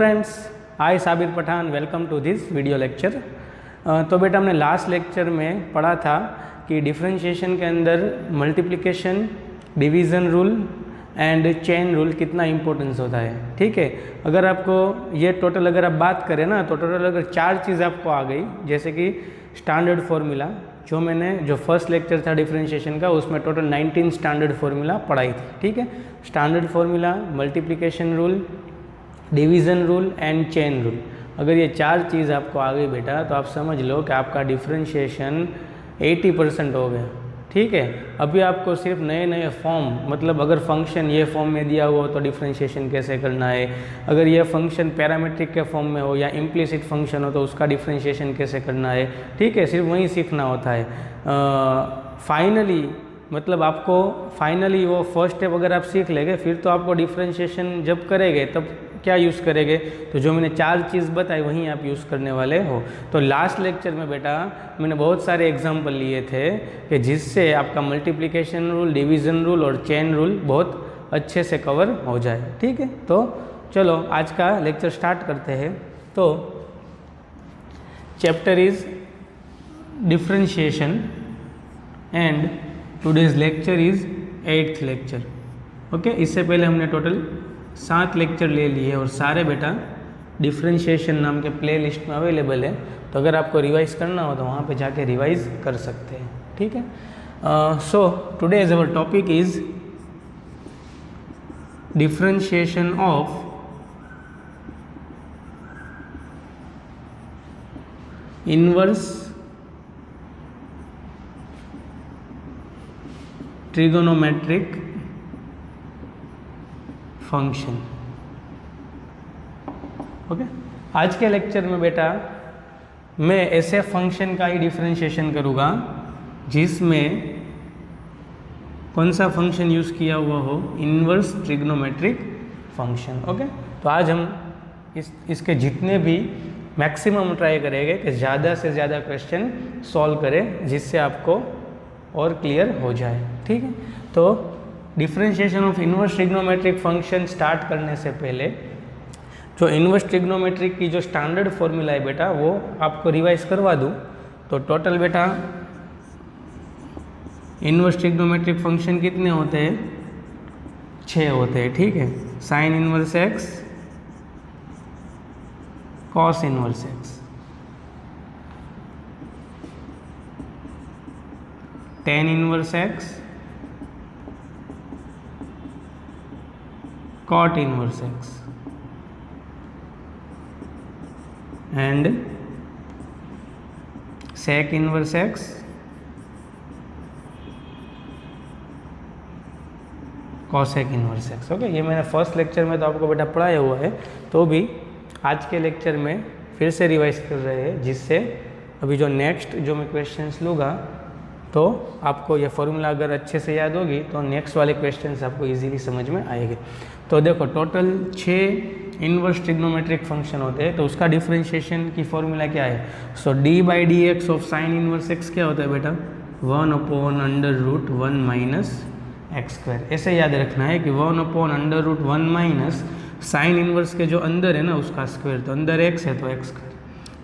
Friends, I Sabir Pathan, welcome to this video lecture. तो बेटा हमने लास्ट लेक्चर में पढ़ा था कि डिफरेंशिएशन के अंदर multiplication, division rule and chain rule कितना इम्पोर्टेंस होता है। ठीक है, अगर आपको ये टोटल अगर आप बात करें ना तो टोटल अगर 4 चीज़ आपको आ गई, जैसे कि स्टैंडर्ड फार्मूला, जो फर्स्ट लेक्चर था डिफरेंशिएशन का उसमें टोटल 19 स्टैंडर्ड फार्मूला पढ़ाई थी। ठीक है, standard formula, multiplication rule, division rule and chain rule, अगर ये 4 चीज़ आपको आ गई बेटा तो आप समझ लो कि आपका डिफरेंशिएशन 80% हो गया। ठीक है, अभी आपको सिर्फ नए नए फॉर्म, मतलब अगर फंक्शन ये फॉर्म में दिया हुआ हो तो डिफरेंशिएशन कैसे करना है, अगर ये फंक्शन पैरामीट्रिक के फॉर्म में हो या इम्प्लिसिट फंक्शन हो तो उसका डिफरेंशिएशन कैसे करना है। ठीक है, सिर्फ वही सीखना होता है। फाइनली मतलब आपको फाइनली वो फर्स्ट स्टेप अगर आप सीख लेंगे फिर तो आपको डिफरेंशिएशन जब करेंगे तब क्या यूज़ करेंगे, तो जो मैंने 4 चीज़ बताई वहीं आप यूज़ करने वाले हो। तो लास्ट लेक्चर में बेटा मैंने बहुत सारे एग्जाम्पल लिए थे कि जिससे आपका मल्टीप्लिकेशन रूल, डिवीज़न रूल और चेन रूल बहुत अच्छे से कवर हो जाए। ठीक है, तो चलो आज का लेक्चर स्टार्ट करते हैं। तो chapter is differentiation and today's lecture is 8th lecture. Okay, इससे पहले हमने टोटल 7 लेक्चर ले लिए और सारे बेटा डिफरेंशिएशन नाम के प्ले लिस्ट में अवेलेबल है, तो अगर आपको रिवाइज करना हो तो वहाँ पे जाके रिवाइज कर सकते हैं। ठीक है, so today is our topic is differentiation of inverse trigonometric function. Okay, आज के लेक्चर में बेटा मैं ऐसे फंक्शन का ही डिफरेंशिएशन करूँगा जिसमें कौन सा फंक्शन यूज़ किया हुआ हो, इनवर्स ट्रिग्नोमेट्रिक फंक्शन। ओके, तो आज हम इसके जितने भी मैक्सिमम ट्राई करेंगे कि ज़्यादा से ज़्यादा क्वेश्चन सॉल्व करें जिससे आपको और क्लियर हो जाए। ठीक है, तो differentiation of inverse trigonometric function start करने से पहले जो इनवर्स ट्रिग्नोमेट्रिक की जो स्टैंडर्ड फॉर्मूला है बेटा वो आपको रिवाइज करवा दूँ। तो टोटल बेटा इनवर्स ट्रिग्नोमेट्रिक फंक्शन कितने होते हैं, 6 होते हैं। ठीक है, sine inverse x, cos inverse x, ten inverse x, cot inverse x and sec inverse x, cosec inverse x। Okay, ये मैंने फर्स्ट लेक्चर में तो आपको बेटा पढ़ाया हुआ है, तो भी आज के लेक्चर में फिर से रिवाइज कर रहे हैं जिससे अभी जो नेक्स्ट जो मैं क्वेश्चंस लूँगा तो आपको ये फॉर्मूला अगर अच्छे से याद होगी तो नेक्स्ट वाले क्वेश्चंस आपको इजीली समझ में आएंगे। तो देखो टोटल 6 इनवर्स ट्रिग्नोमेट्रिक फंक्शन होते हैं, तो उसका डिफरेंशिएशन की फॉर्मूला क्या है। So d by d x of sine inverse x क्या होता है बेटा, 1/√1 माइनस एक्स स्क्वायर। ऐसे याद रखना है कि 1/√1 माइनस साइन इनवर्स के जो अंदर है ना उसका स्क्वायर, तो अंदर एक्स है तो x square.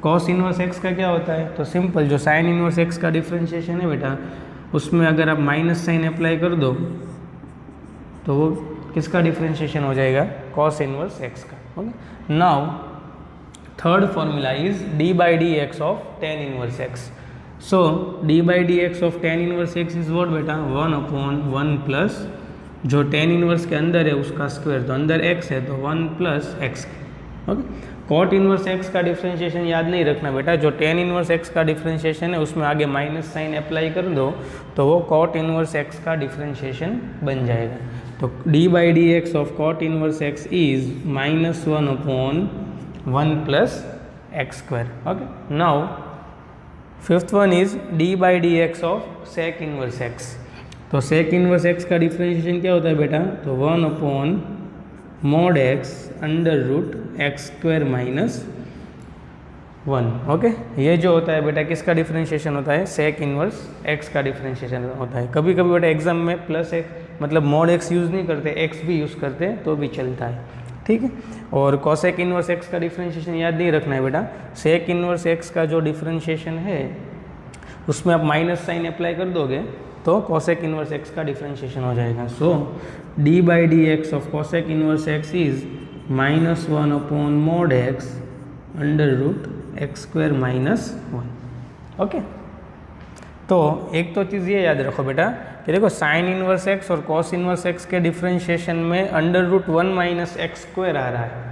Cos inverse x का क्या होता है, तो सिंपल जो साइन इनवर्स एक्स का डिफरेंशिएशन है बेटा उसमें अगर आप माइनस साइन अप्लाई कर दो तो वो किसका डिफरेंशिएशन हो जाएगा, कॉस इनवर्स एक्स का। Okay, now third formula is d by d x of ten inverse x. So d by d x of ten inverse x is what बेटा, 1/1 plus जो टेन इनवर्स के अंदर है उसका square, तो अंदर x है तो 1 plus X. Okay, cot inverse x का डिफरेंशिएशन याद नहीं रखना बेटा, जो टेन इनवर्स एक्स का डिफरेंशिएशन है उसमें आगे माइनस साइन अप्लाई कर दो तो वो कॉट इनवर्स एक्स का डिफरेंशिएशन बन जाएगा। तो d by d x of cot inverse x is -1/1 plus x square. Okay, now fifth one is d by d x of sec inverse x. तो sec inverse x का differentiation क्या होता है बेटा, तो 1/mod x √x² minus 1। Okay, ये जो होता है बेटा किसका डिफरेंशिएशन होता है, सेक इनवर्स एक्स का डिफरेंशिएशन होता है। कभी कभी बेटा एग्जाम में प्लस एक मतलब mod x यूज़ नहीं करते, x भी यूज़ करते हैं तो भी चलता है। ठीक है। और कोसेक इनवर्स एक्स का डिफ्रेंशिएशन याद नहीं रखना है बेटा, सेक इनवर्स एक्स का जो डिफ्रेंशिएशन है उसमें आप माइनस साइन अप्लाई कर दोगे तो कोसेक इनवर्स एक्स का डिफ्रेंशिएशन हो जाएगा। So d by d x of cosec inverse x is -1 upon mod x under root x square -1। Okay, तो एक तो चीज़ ये याद रखो बेटा कि देखो साइन इनवर्स एक्स और कॉस इनवर्स एक्स के डिफ्रेंशिएशन में under root 1 minus x square आ रहा है,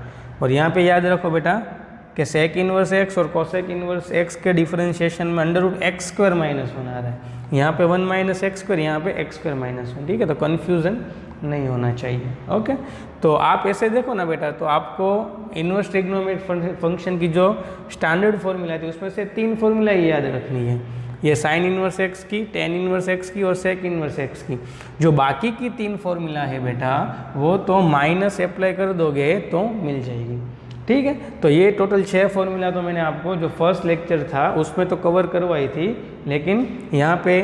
और यहाँ पे याद रखो बेटा कि सेक इनवर्स एक्स और कोसेक इनवर्स एक्स के डिफ्रेंशिएशन में अंडर रूट एक्स स्क्वायर -1 आ रहा है। यहाँ पे 1 माइनस एक्स स्क्वायर, यहाँ पे एक्स स्क्वायर -1, ठीक है। तो कन्फ्यूज़न नहीं होना चाहिए। ओके, तो आप ऐसे देखो ना बेटा, तो आपको इनवर्स ट्रिग्नोमेट्रिक फंक्शन की जो स्टैंडर्ड फॉर्मूला थी उसमें से 3 फॉर्मूला याद रखनी है, ये साइन इनवर्स एक्स की, टेन इनवर्स एक्स की और सेक इनवर्स एक्स की। जो बाकी की 3 फॉर्मूला है बेटा वो तो माइनस अप्लाई कर दोगे तो मिल जाएगी, ठीक है। तो ये टोटल 6 फॉर्मूला तो मैंने आपको जो फर्स्ट लेक्चर था उसमें तो कवर करवाई थी, लेकिन यहाँ पे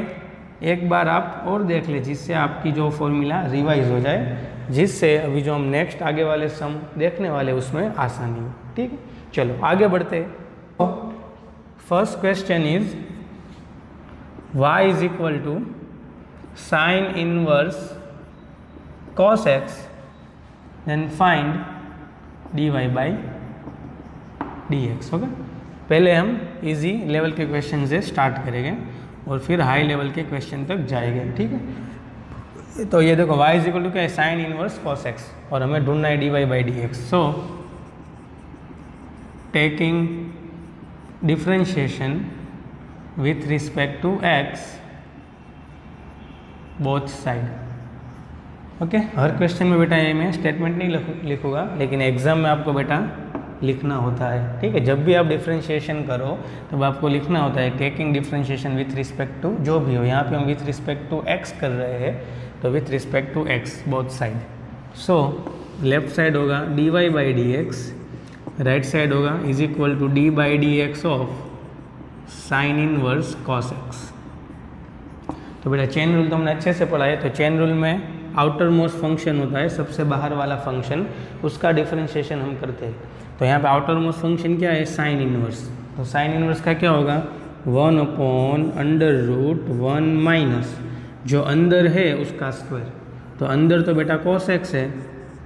एक बार आप और देख ले जिससे आपकी जो फॉर्मूला रिवाइज हो जाए, जिससे अभी जो हम नेक्स्ट आगे वाले सम देखने वाले उसमें आसानी हो, ठीक है। चलो आगे बढ़ते हैं। First question is y is equal to sine inverse cos x, then find dy by dx। Okay, पहले हम इजी लेवल के क्वेश्चन से स्टार्ट करेंगे और फिर हाई लेवल के क्वेश्चन तक जाएंगे, ठीक है। तो ये देखो y इज इक्वल टू क्या है, साइन इनवर्स cos x, और हमें ढूंढना है dy by dx। So taking differentiation with respect to x both side। Okay, her question में बेटा ये मैं स्टेटमेंट नहीं लिखूंगा, लेकिन एग्जाम में आपको बेटा लिखना होता है, ठीक है। जब भी आप डिफ्रेंशिएशन करो तब आपको लिखना होता है taking differentiation with respect to जो भी हो। यहाँ पे हम विथ रिस्पेक्ट टू x कर रहे हैं तो with respect to x both side. So left side होगा dy by dx, right side होगा is equal to d by dx of sine inverse cos x. तो बेटा चेन रूल तो हमने अच्छे से पढ़ा है। तो चेन रूल में आउटर मोस्ट फंक्शन होता है, सबसे बाहर वाला फंक्शन, उसका डिफरेंशिएशन हम करते हैं। तो यहाँ पे आउटर मोस्ट फंक्शन क्या है, साइन इनवर्स। तो साइन इनवर्स का क्या होगा, 1 अपॉन अंडर रूट 1 माइनस जो अंदर है उसका स्क्वायर। तो अंदर तो बेटा कॉस एक्स है,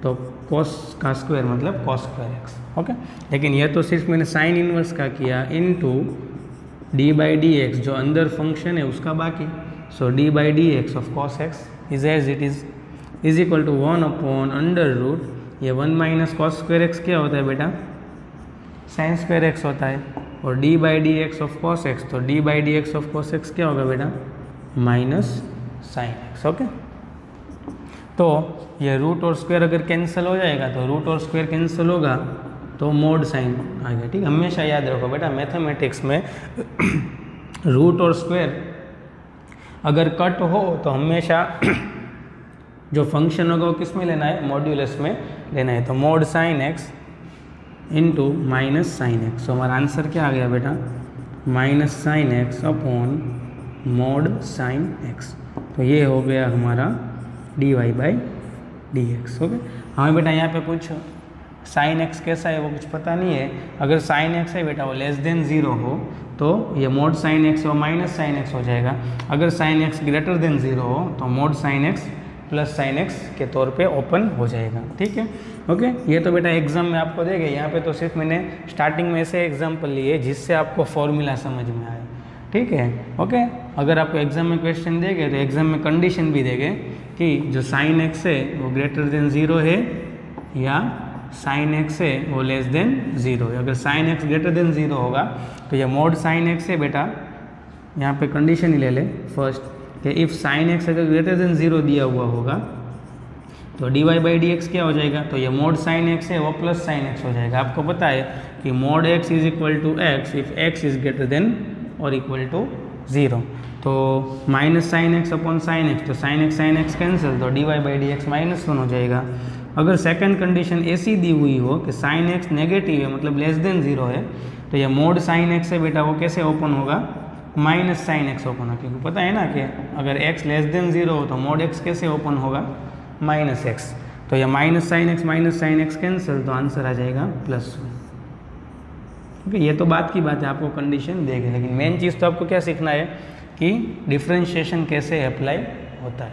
तो कॉस का स्क्वायर मतलब कॉस स्क्वायर एक्स। ओके, लेकिन यह तो सिर्फ मैंने साइन इनवर्स का किया into d by d x जो अंदर फंक्शन है उसका बाकी। So d by d x of cos x is as it is equal to 1 upon under root, ये 1 माइनस कॉस स्क्वायर एक्स क्या होता है बेटा, साइन स्क्वायर एक्स होता है, और d by d x of cos x, तो d by d x of cos x क्या होगा बेटा, माइनस साइन एक्स। ओके, तो ये रूट और स्क्वायर अगर कैंसिल हो जाएगा तो रूट और स्क्वायर कैंसिल होगा तो मोड साइन आ गया, ठीक। हमेशा याद रखो बेटा मैथमेटिक्स में रूट और स्क्वायर अगर कट हो तो हमेशा जो फंक्शन होगा वो किस में लेना है, मॉड्यूलस में लेना है। तो mod sine x into minus sine x. तो हमारा आंसर क्या आ गया बेटा, minus sine x upon mod sine x. तो ये हो गया हमारा d y by d x. Okay, हमें बेटा यहाँ पे कुछ साइन एक्स कैसा है वो कुछ पता नहीं है। अगर साइन एक्स है बेटा वो लेस देन 0 हो तो ये मोड साइन एक्स और माइनस साइन एक्स हो जाएगा। अगर साइन एक्स ग्रेटर देन 0 हो तो mod sine x plus sine x के तौर पे ओपन हो जाएगा, ठीक है। ओके, ये तो बेटा एग्जाम में आपको देंगे। यहाँ पे तो सिर्फ मैंने स्टार्टिंग में ऐसे एग्जाम्पल लिए जिससे आपको फॉर्मूला समझ में आए, ठीक है। ओके, अगर आपको एग्जाम में क्वेश्चन देंगे तो एग्जाम में कंडीशन भी देंगे कि जो साइन एक्स है वो ग्रेटर देन 0 है या साइन एक्स है वो लेस देन 0 है। अगर साइन एक्स ग्रेटर देन 0 होगा तो ये मोड साइन एक्स है बेटा, यहाँ पे कंडीशन ही ले ले फर्स्ट कि इफ़ साइन एक्स अगर ग्रेटर देन 0 दिया हुआ होगा तो d y by d x क्या हो जाएगा, तो ये मोड साइन एक्स है वो प्लस साइन एक्स हो जाएगा। आपको पता है कि mod x is equal to x if x is greater than और इक्वल टू 0। तो minus sine x upon sine x, तो साइन एक्स कैंसिल, तो d y by d x -1 हो जाएगा। अगर सेकंड कंडीशन ऐसी दी हुई हो कि साइन एक्स नेगेटिव है मतलब लेस देन 0 है तो ये मोड साइन एक्स है बेटा वो कैसे ओपन होगा, माइनस साइन एक्स ओपन होगा, क्योंकि पता है ना कि अगर x लेस देन 0 हो तो मोड x कैसे ओपन होगा, माइनस एक्स। तो यह माइनस साइन एक्स कैंसिल, तो आंसर आ जाएगा +1। ओके, ये तो बात की बात है, आपको कंडीशन देगी, लेकिन मेन चीज़ तो आपको क्या सीखना है कि डिफ्रेंशिएशन कैसे अप्लाई होता है।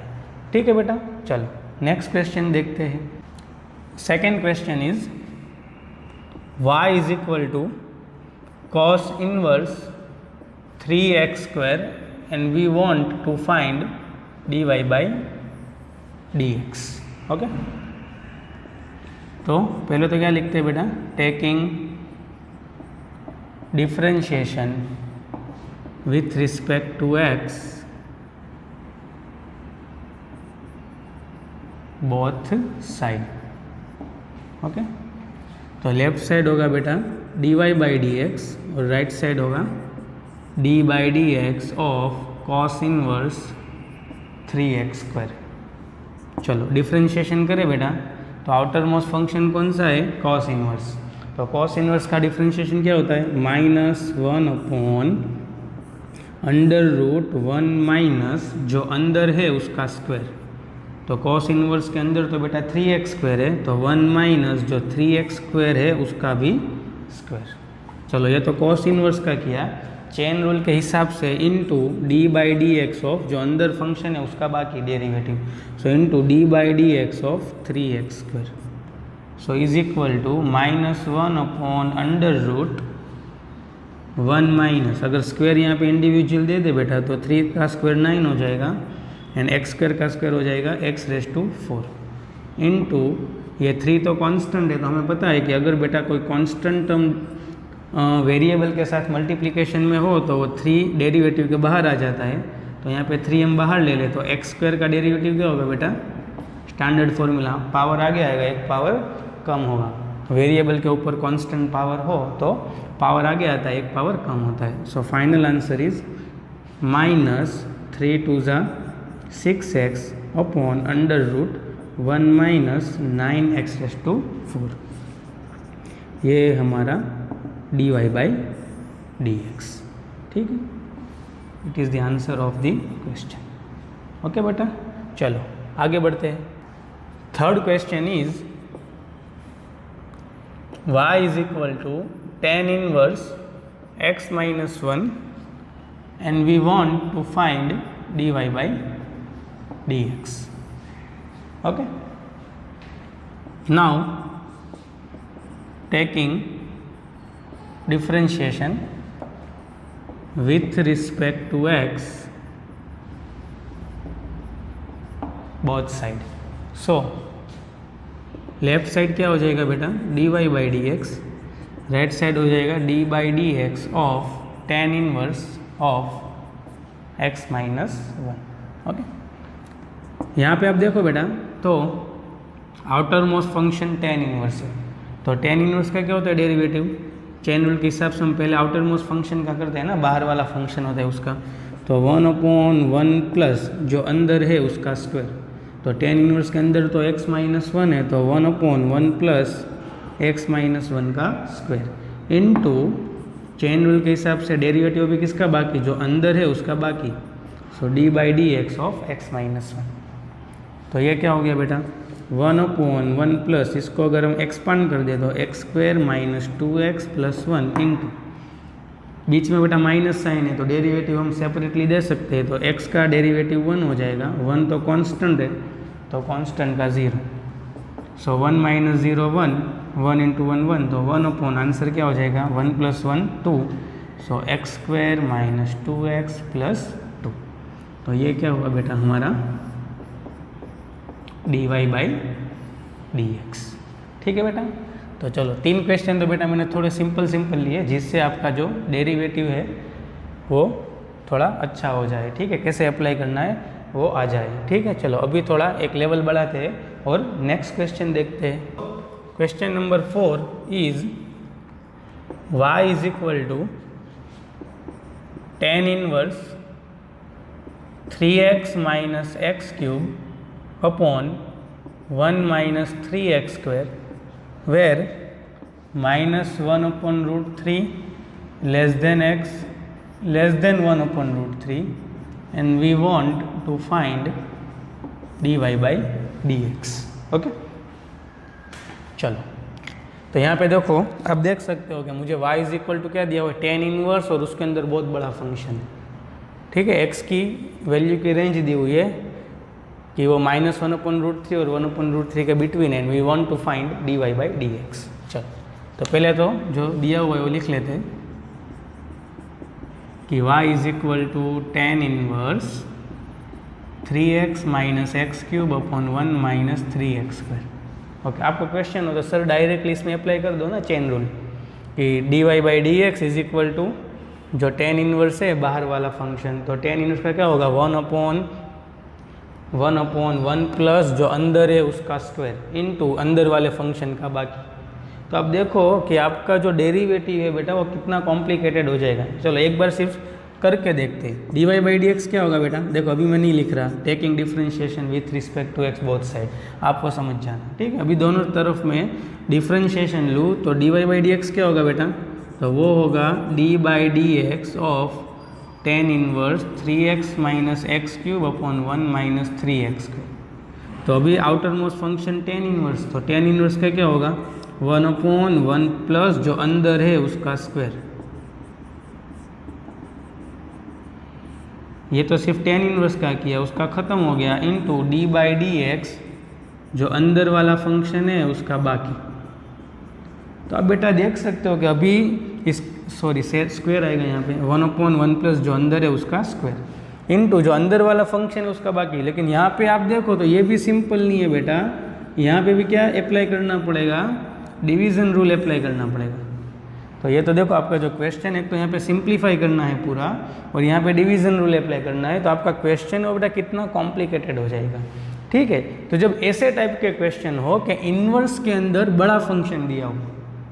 ठीक है बेटा, चलो नेक्स्ट क्वेश्चन देखते हैं। Second question is y is equal to cos inverse 3x² and we want to find dy by dx। Okay, तो पहले तो क्या लिखते हैं बेटा, taking differentiation with respect to x both side. Okay, तो लेफ्ट साइड होगा बेटा dy बाई dx और राइट साइड होगा d by dx of cos inverse 3x²। चलो डिफरेंशिएशन करें बेटा, तो आउटर मोस्ट फंक्शन कौन सा है, cos इनवर्स। तो cos इनवर्स का डिफरेंशिएशन क्या होता है, -1/√1 माइनस जो अंदर है उसका स्क्वायर। तो cos इनवर्स के अंदर तो बेटा 3x² है, तो 1 माइनस जो 3x² है उसका भी स्क्वायर। चलो ये तो cos इनवर्स का किया, चेन रूल के हिसाब से into d by d x of जो अंदर फंक्शन है उसका बाकी derivative, so into d by d x of 3x², so is equal to -1/√1 minus, अगर स्क्वायर यहाँ पे इंडिविजुअल दे दे बेटा तो 3 का स्क्वायर 9 हो जाएगा एंड x² का स्क्वायर हो जाएगा x⁴ इनटू ये 3 तो कांस्टेंट है, तो हमें पता है कि अगर बेटा कोई कांस्टेंट टर्म वेरिएबल के साथ मल्टीप्लिकेशन में हो तो वो 3 डेरिवेटिव के बाहर आ जाता है, तो यहाँ पे 3 हम बाहर ले ले तो x² का डेरिवेटिव क्या होगा बेटा, स्टैंडर्ड फॉर्मूला पावर आगे आएगा, एक पावर कम होगा। वेरिएबल के ऊपर कांस्टेंट पावर हो तो पावर आगे आता है, एक पावर कम होता है। So final answer is -3 × 6x upon √1 minus 9x⁴। ये हमारा dy बाई dx। ठीक है, it is the answer of the question. Okay बेटा, चलो आगे बढ़ते हैं। Third question is y is equal to tan inverse x minus 1 and we want to find dy by dx। Okay, now taking differentiation with respect to x both side, so left side क्या हो जाएगा बेटा, dy by dx, right side हो जाएगा d by dx of tan inverse of x minus 1। Okay, यहाँ पे आप देखो बेटा, तो outer most function tan inverse है, तो tan इनवर्स का क्या होता है डेरिवेटिव, चेन रूल के हिसाब से हम पहले आउटर मोस्ट फंक्शन का करते हैं ना, बाहर वाला फंक्शन होता है उसका, तो 1/1 प्लस जो अंदर है उसका स्क्वायर। तो tan इनवर्स के अंदर तो x माइनस 1 है, तो 1/1 प्लस x माइनस 1 का स्क्वायर इनटू चेन रूल के हिसाब से डेरिवेटिव भी किसका बाकी, जो अंदर है उसका बाकी, सो d by d x of x minus 1। तो ये क्या हो गया बेटा, 1/1 प्लस, इसको अगर हम एक्सपांड कर दे तो x² minus 2x plus 1 into, बीच में बेटा माइनस साइन है तो डेरिवेटिव हम सेपरेटली दे सकते हैं, तो x का डेरिवेटिव 1 हो जाएगा, 1 तो कांस्टेंट है तो कांस्टेंट का 0, सो 1 माइनस 0 1, 1 इंटू 1 1, तो 1/, आंसर क्या हो जाएगा 1 + 1 2, सो x² माइनस 2x प्लस 2। तो ये क्या हुआ बेटा हमारा dy बाई dx। ठीक है बेटा, तो चलो 3 क्वेश्चन तो बेटा मैंने थोड़े सिंपल लिए, जिससे आपका जो डेरिवेटिव है वो थोड़ा अच्छा हो जाए। ठीक है, कैसे अप्लाई करना है वो आ जाए। ठीक है, चलो अभी थोड़ा एक लेवल बढ़ाते हैं और नेक्स्ट क्वेश्चन देखते हैं। Question number 4 is y is equal to tan inverse 3x minus x³ upon 1 minus 3x², where -1/√3 less than x less than 1/√3 and we want to find dy by dx। Okay, चलो, तो यहाँ पे देखो, आप देख सकते हो कि मुझे y इज इक्वल टू क्या दिया हुआ है, टेन इनवर्स, और उसके अंदर बहुत बड़ा फंक्शन है। ठीक है, x की वैल्यू की रेंज दी हुई है कि वो -1/√3 और 1/√3 के बिटवीन है, and we want to find dy/dx। चलो, तो पहले तो जो दिया हुआ है वो लिख लेते हैं कि y is equal to tan inverse 3x - x³/1 - 3x²। Okay, आपको क्वेश्चन हो तो सर डायरेक्टली इसमें अप्लाई कर दो ना चेन रूल, कि dy/dx इज इक्वल टू जो टेन इनवर्स है बाहर वाला फंक्शन, तो टेन इनवर्स का क्या होगा, 1/1 प्लस जो अंदर है उसका स्क्वायर इनटू अंदर वाले फंक्शन का बाकी। तो आप देखो कि आपका जो डेरिवेटिव है बेटा वो कितना कॉम्प्लिकेटेड हो जाएगा। चलो एक बार सिर्फ करके देखते हैं। dy/dx क्या होगा बेटा, देखो अभी मैं नहीं लिख रहा, taking differentiation with respect to x both side, आपको समझ जाना। ठीक है, अभी दोनों तरफ में डिफरेंशिएशन लूँ तो dy/dx क्या होगा बेटा, तो वो होगा d/dx of ten inverse 3x - x³/1 - 3x²। तो अभी outer most function tan inverse, तो टेन इनवर्स का क्या होगा, 1/1 प्लस जो अंदर है उसका स्क्वायर। ये तो सिर्फ टेन इनवर्स का किया, उसका ख़त्म हो गया, इनटू d/dx जो अंदर वाला फंक्शन है उसका बाकी। तो अब बेटा देख सकते हो कि अभी इस स्क्वायर आएगा यहाँ पे, 1/1 प्लस जो अंदर है उसका स्क्वायर इनटू जो अंदर वाला फंक्शन है उसका बाकी। लेकिन यहाँ पे आप देखो तो ये भी सिंपल नहीं है बेटा, यहाँ पे भी क्या अप्लाई करना पड़ेगा, डिवीज़न रूल अप्लाई करना पड़ेगा। तो ये तो देखो आपका जो क्वेश्चन है, तो यहाँ पे सिंप्लीफाई करना है पूरा, और यहाँ पे डिवीज़न रूल अप्लाई करना है, तो आपका क्वेश्चन हो बेटा कितना कॉम्प्लिकेटेड हो जाएगा। ठीक है, तो जब ऐसे टाइप के क्वेश्चन हो कि इन्वर्स के अंदर बड़ा फंक्शन दिया हो,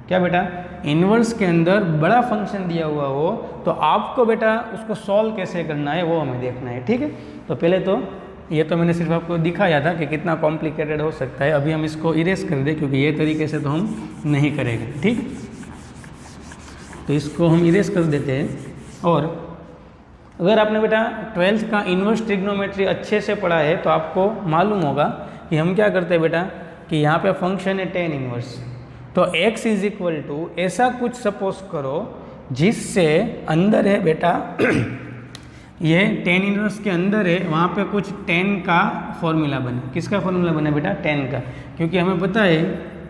क्या बेटा, इन्वर्स के अंदर बड़ा फंक्शन दिया हुआ हो, तो आपको बेटा उसको सॉल्व कैसे करना है वो हमें देखना है। ठीक है, तो पहले तो ये तो मैंने सिर्फ आपको दिखाया था कि कितना कॉम्प्लिकेटेड हो सकता है। अभी हम इसको इरेज कर दें, क्योंकि ये तरीके से तो हम नहीं करेंगे। ठीक, तो इसको हम इरेज कर देते हैं। और अगर आपने बेटा 12th का इन्वर्स ट्रिग्नोमेट्री अच्छे से पढ़ा है तो आपको मालूम होगा कि हम क्या करते हैं बेटा, कि यहाँ पे फंक्शन है टेन इन्वर्स, तो x इज इक्वल टू ऐसा कुछ सपोज करो जिससे अंदर है बेटा ये टेन इनवर्स के अंदर है, वहाँ पे कुछ टेन का फॉर्मूला बने। किसका फॉर्मूला बने बेटा, टेन का, क्योंकि हमें पता है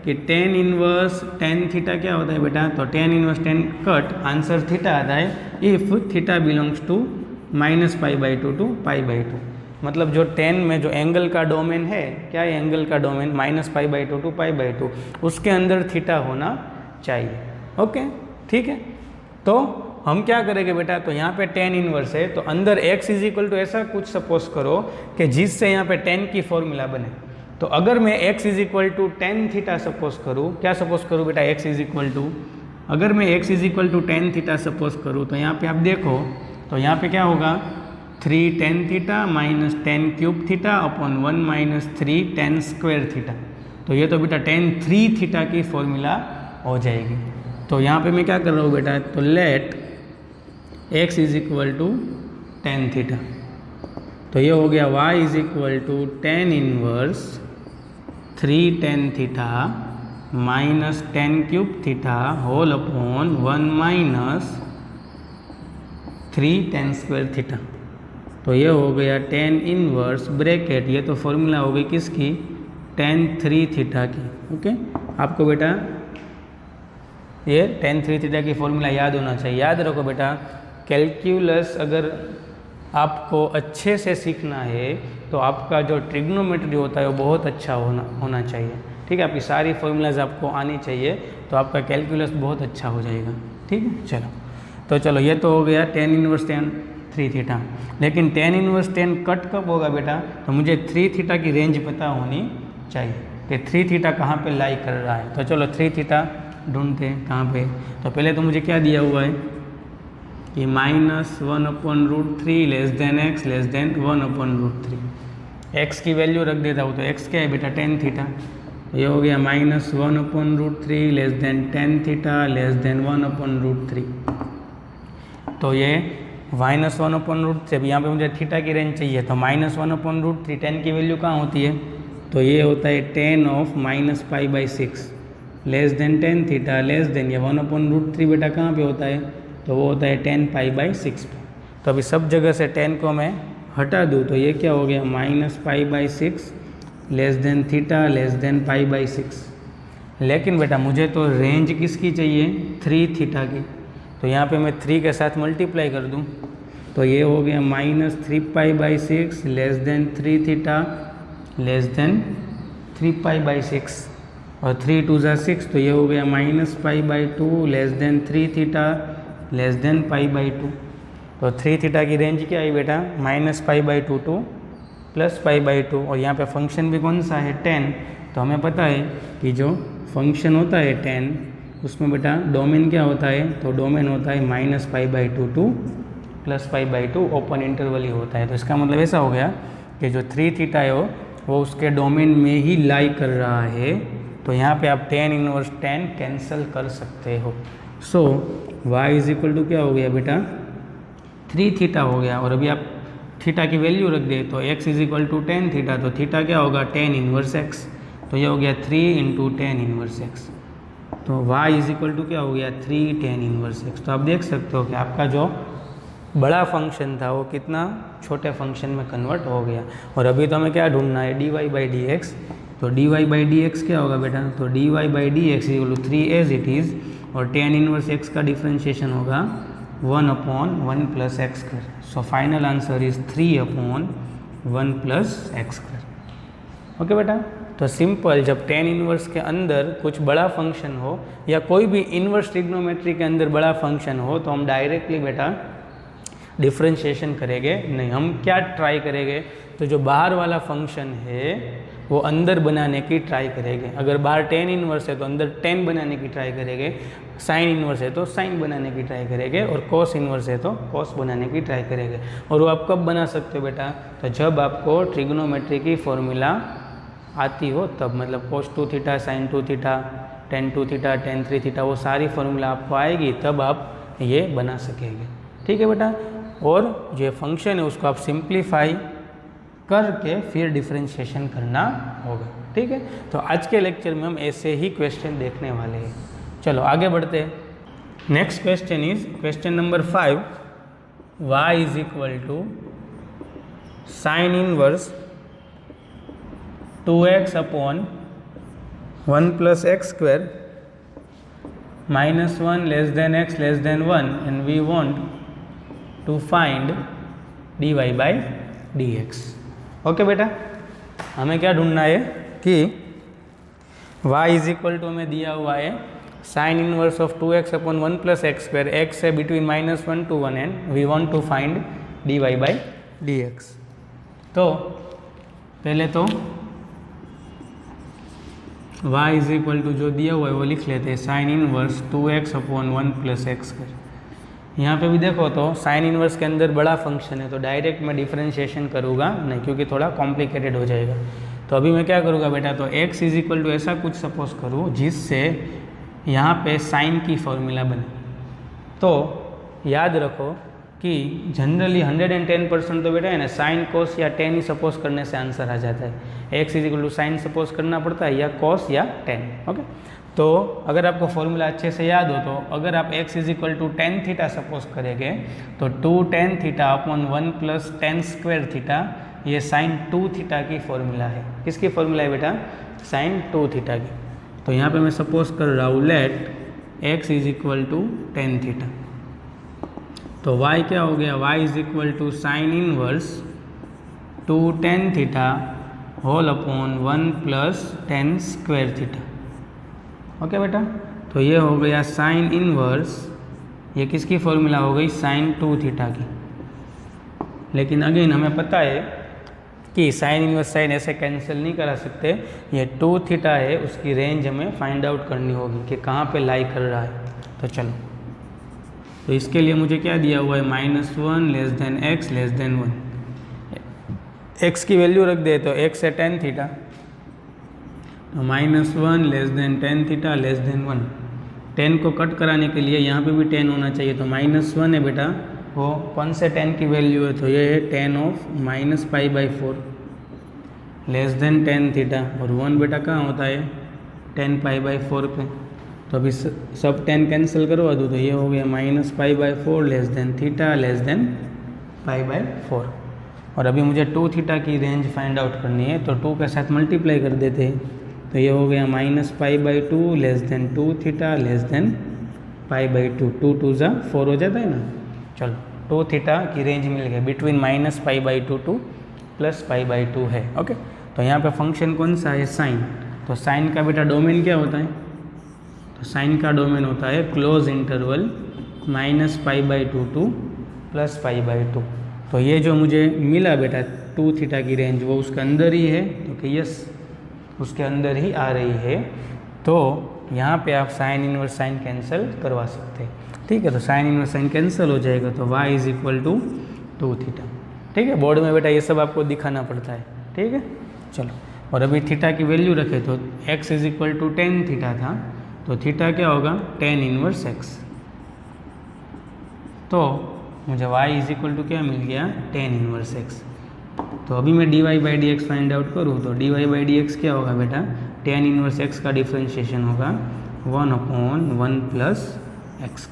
कि टेन इनवर्स टेन थीटा क्या होता है बेटा, तो tan inverse tan cut answer theta आता है if theta belongs to -π/2 to π/2। मतलब जो टेन में जो एंगल का डोमेन है, क्या है एंगल का डोमेन, -π/2 टू π/2, उसके अंदर थीटा होना चाहिए। ओके, ठीक है, तो हम क्या करेंगे बेटा, तो यहाँ पे टेन इनवर्स है, तो अंदर x इज इक्वल टू ऐसा कुछ सपोज करो कि जिससे यहाँ पे टेन की फॉर्मूला बने। तो अगर मैं x is equal to tan theta suppose करूँ, क्या सपोज करूँ बेटा, x इज इक्वल टू, अगर मैं x is equal to tan theta suppose करूँ, तो यहाँ पे आप देखो तो यहाँ पे क्या होगा, 3 tan theta minus 10 cube theta upon 1 minus 3 tan square theta. तो ये तो बेटा tan 3 थीटा की फॉर्मूला हो जाएगी। तो यहाँ पे मैं क्या कर रहा हूँ बेटा, तो let x is equal to tan theta, तो ये हो गया y is equal to tan inverse 3 tan theta minus 10 cube theta whole upon 1 minus 3 tan square theta. तो ये हो गया tan इनवर्स ब्रैकेट, ये तो फॉर्मूला हो गई किसकी, tan 3 थीटा की। ओके, आपको बेटा ये tan 3 थीटा की फॉर्मूला याद होना चाहिए। याद रखो बेटा, कैलकुलस अगर आपको अच्छे से सीखना है तो आपका जो ट्रिग्नोमेट्री होता है वो बहुत अच्छा होना चाहिए। ठीक है, आपकी सारी फॉर्मूलाज आपको आनी चाहिए, तो आपका कैलकुलस बहुत अच्छा हो जाएगा। ठीक है, चलो तो चलो ये तो हो गया tan इनवर्स tan 3 थीटा। लेकिन tan इनवर्स tan कट कब होगा बेटा, तो मुझे 3 थीटा की रेंज पता होनी चाहिए कि 3 थीटा कहाँ पे लाई कर रहा है। तो चलो 3 थीटा ढूंढते हैं कहाँ पे। तो पहले तो मुझे क्या दिया हुआ है कि -1/√3 less than x less than 1/√3। x की वैल्यू रख देता हूँ, तो x क्या है बेटा, tan थीटा। ये हो गया -1/√3 less than tan theta less than 1/√3। तो ये -1/√3, अब यहाँ पे मुझे थीटा की रेंज चाहिए, तो -1/√3 tan की वैल्यू कहाँ होती है, तो ये होता है tan of -π/6। Less than tan theta less than ये 1/√3 बेटा कहाँ पे होता है, तो वो होता है 10π/6 पे। तो अभी सब जगह से 10 को मैं हटा दूँ तो ये क्या हो गया -π/6 less than theta less than π/6। लेकिन बेटा मुझे तो रेंज किसकी चाहिए, 3 थीटा की, तो यहाँ पे मैं 3 के साथ मल्टीप्लाई कर दूँ तो ये हो गया -3π/6 less than 3 theta less than 3π/6 और 3 2 ज़ा 6 तो ये हो गया -π/2 less than 3 theta less than π/2। तो 3 थीटा की रेंज क्या आई बेटा -π/2 टू +π/2 और यहाँ पे फंक्शन भी कौन सा है 10। तो हमें पता है कि जो फंक्शन होता है 10 उसमें बेटा डोमेन क्या होता है, तो डोमेन होता है -π/2 टू +π/2 ओपन इंटरवल ही होता है। तो इसका मतलब ऐसा हो गया कि जो 3 थीटा है वो उसके डोमेन में ही लाई कर रहा है। तो यहाँ पे आप tan इनवर्स 10 कैंसिल कर सकते हो। So y is equal to क्या हो गया बेटा 3 थीटा हो गया और अभी आप थीटा की वैल्यू रख दे तो x is equal to tan theta, तो थीटा क्या होगा tan इनवर्स x, तो ये हो गया 3 × tan इनवर्स x। तो y इज इक्वल टू क्या हो गया 3 tan इनवर्स x। तो आप देख सकते हो कि आपका जो बड़ा फंक्शन था वो कितना छोटे फंक्शन में कन्वर्ट हो गया। और अभी तो हमें क्या ढूंढना है dy/dx, तो dy/dx क्या होगा बेटा, तो dy/dx equal to 3 as it is और tan इनवर्स x का डिफ्रेंशिएशन होगा 1/1 + x²। So final answer is 3/1 + x²। Okay बेटा, तो सिंपल जब tan इनवर्स के अंदर कुछ बड़ा फंक्शन हो या कोई भी इनवर्स ट्रिग्नोमेट्री के अंदर बड़ा फंक्शन हो तो हम डायरेक्टली बेटा डिफ्रेंशिएशन करेंगे नहीं, हम क्या ट्राई करेंगे, तो जो बाहर वाला फंक्शन है वो अंदर बनाने की ट्राई करेंगे। अगर बाहर tan इनवर्स है तो अंदर tan बनाने की ट्राई करेंगे, sin इनवर्स है तो sin बनाने की ट्राई करेंगे और cos इनवर्स है तो cos बनाने की ट्राई करेंगे। और वो आप कब बना सकते हो बेटा, तो जब आपको ट्रिग्नोमेट्री की फॉर्मूला आती हो तब, मतलब cos 2 theta sin 2 theta tan 2 theta tan 3 theta वो सारी फॉर्मूला आपको आएगी तब आप ये बना सकेंगे। ठीक है बेटा, और जो फंक्शन है उसको आप सिंप्लीफाई करके फिर डिफरेंशिएशन करना होगा। ठीक है, तो आज के लेक्चर में हम ऐसे ही क्वेश्चन देखने वाले हैं। चलो आगे बढ़ते हैं। Next question is question number 5, y is equal to sine inverse 2x/1 + x² -1 less than x less than 1 and we want to find dy/dx। Okay बेटा, हमें क्या ढूंढना है कि y इज इक्वल टू हमें दिया हुआ है sine inverse of 2x/1 + x², x है between -1 to 1 and we want to find dy/dx। तो पहले तो y इज इक्वल टू जो दिया हुआ है वो लिख लेते हैं साइन इनवर्स 2x/1 + x²। यहाँ पे भी देखो तो साइन इनवर्स के अंदर बड़ा फंक्शन है तो डायरेक्ट मैं डिफरेंशिएशन करूँगा नहीं, क्योंकि थोड़ा कॉम्प्लिकेटेड हो जाएगा। तो अभी मैं क्या करूँगा बेटा, तो x इज इक्वल टू ऐसा कुछ सपोज करूँ जिससे यहाँ पे साइन की फॉर्मूला बने। तो याद रखो कि जनरली 110% तो बेटा है ना साइन कोस या टेन ही सपोज करने से आंसर आ जाता है। x is equal to sine suppose करना पड़ता है या कोस या टेन। ओके, तो अगर आपको फॉर्मूला अच्छे से याद हो तो अगर आप x is equal to tan theta suppose करेंगे तो 2 tan θ/1 + tan² थीटा ये साइन 2 थीटा की फॉर्मूला है। किसकी फॉर्मूला है बेटा, साइन 2 थीटा की। तो यहाँ पे मैं सपोज कर रहा हूँ let x is equal to tan theta. तो y क्या हो गया, y is equal to sine inverse 2 tan θ/1 + tan² theta. Okay बेटा, तो ये हो गया साइन इनवर्स, ये किसकी फॉर्मूला हो गई, साइन 2 थीटा की। लेकिन अगेन हमें पता है कि साइन इनवर्स साइन ऐसे कैंसिल नहीं करा सकते, ये 2 थीटा है उसकी रेंज हमें फाइंड आउट करनी होगी कि कहाँ पे लाई कर रहा है। तो चलो, तो इसके लिए मुझे क्या दिया हुआ है, -1 less than x less than 1। x की वैल्यू रख दे तो x है tan थीटा, तो -1 less than tan theta less than 1। 10 को कट कराने के लिए यहाँ पे भी 10 होना चाहिए, तो -1 है बेटा, वो कौन से 10 की वैल्यू है, तो ये है tan of -π/4 less than tan theta. और 1 बेटा कहाँ होता है, 10π/4 पे। तो अभी सब 10 कैंसिल करवा दूँ तो ये हो गया -π/4 less than theta less than π/4। और अभी मुझे 2 थीटा की रेंज फाइंड आउट करनी है, तो 2 के साथ मल्टीप्लाई कर देते हैं, तो ये हो गया -π/2 less than 2 theta less than π/2। 2 2 ज़ा 4 हो जाता है ना। चलो 2 थीटा की रेंज मिल गई, बिटवीन -π/2 टू +π/2 है। ओके, तो यहाँ पे फंक्शन कौन सा है? साइन। तो साइन का बेटा डोमेन क्या होता है? तो साइन का डोमेन होता है क्लोज इंटरवल -π/2 टू +π/2। तो ये जो मुझे मिला बेटा 2 थीटा की रेंज, वो उसके अंदर ही है, क्योंकि यस उसके अंदर ही आ रही है। तो यहाँ पे आप साइन इनवर्स साइन कैंसिल करवा सकते हैं। ठीक है, तो साइन इनवर्स साइन कैंसिल हो जाएगा, तो y = 2 थीटा। ठीक है, बोर्ड में बेटा ये सब आपको दिखाना पड़ता है। ठीक है, चलो, और अभी थीटा की वैल्यू रखे तो x = 10 थीटा था, तो थीटा क्या होगा? tan inverse x। तो मुझे y = क्या मिल गया? tan inverse x। तो अभी मैं dy/dx फाइंड आउट करूँ तो dy/dx क्या होगा बेटा? tan इनवर्स x का डिफ्रेंशिएशन होगा 1/1 + x²।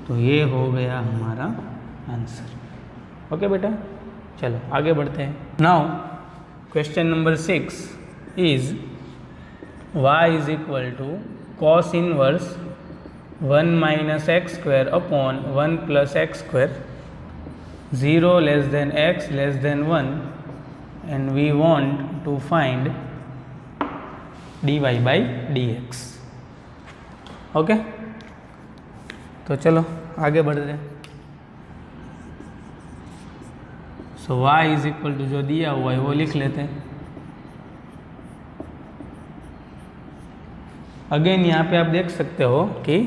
तो ये हो गया हमारा आंसर। ओके बेटा, चलो आगे बढ़ते हैं। Now question number 6 is y = cos inverse 1 - x² upon 1 + x², 0 less than x less than 1, and we want to find dy/dx। Okay, तो चलो आगे बढ़ रहे हैं। सो y = जो दिया हुआ है वो लिख लेते हैं। अगेन यहाँ पे आप देख सकते हो कि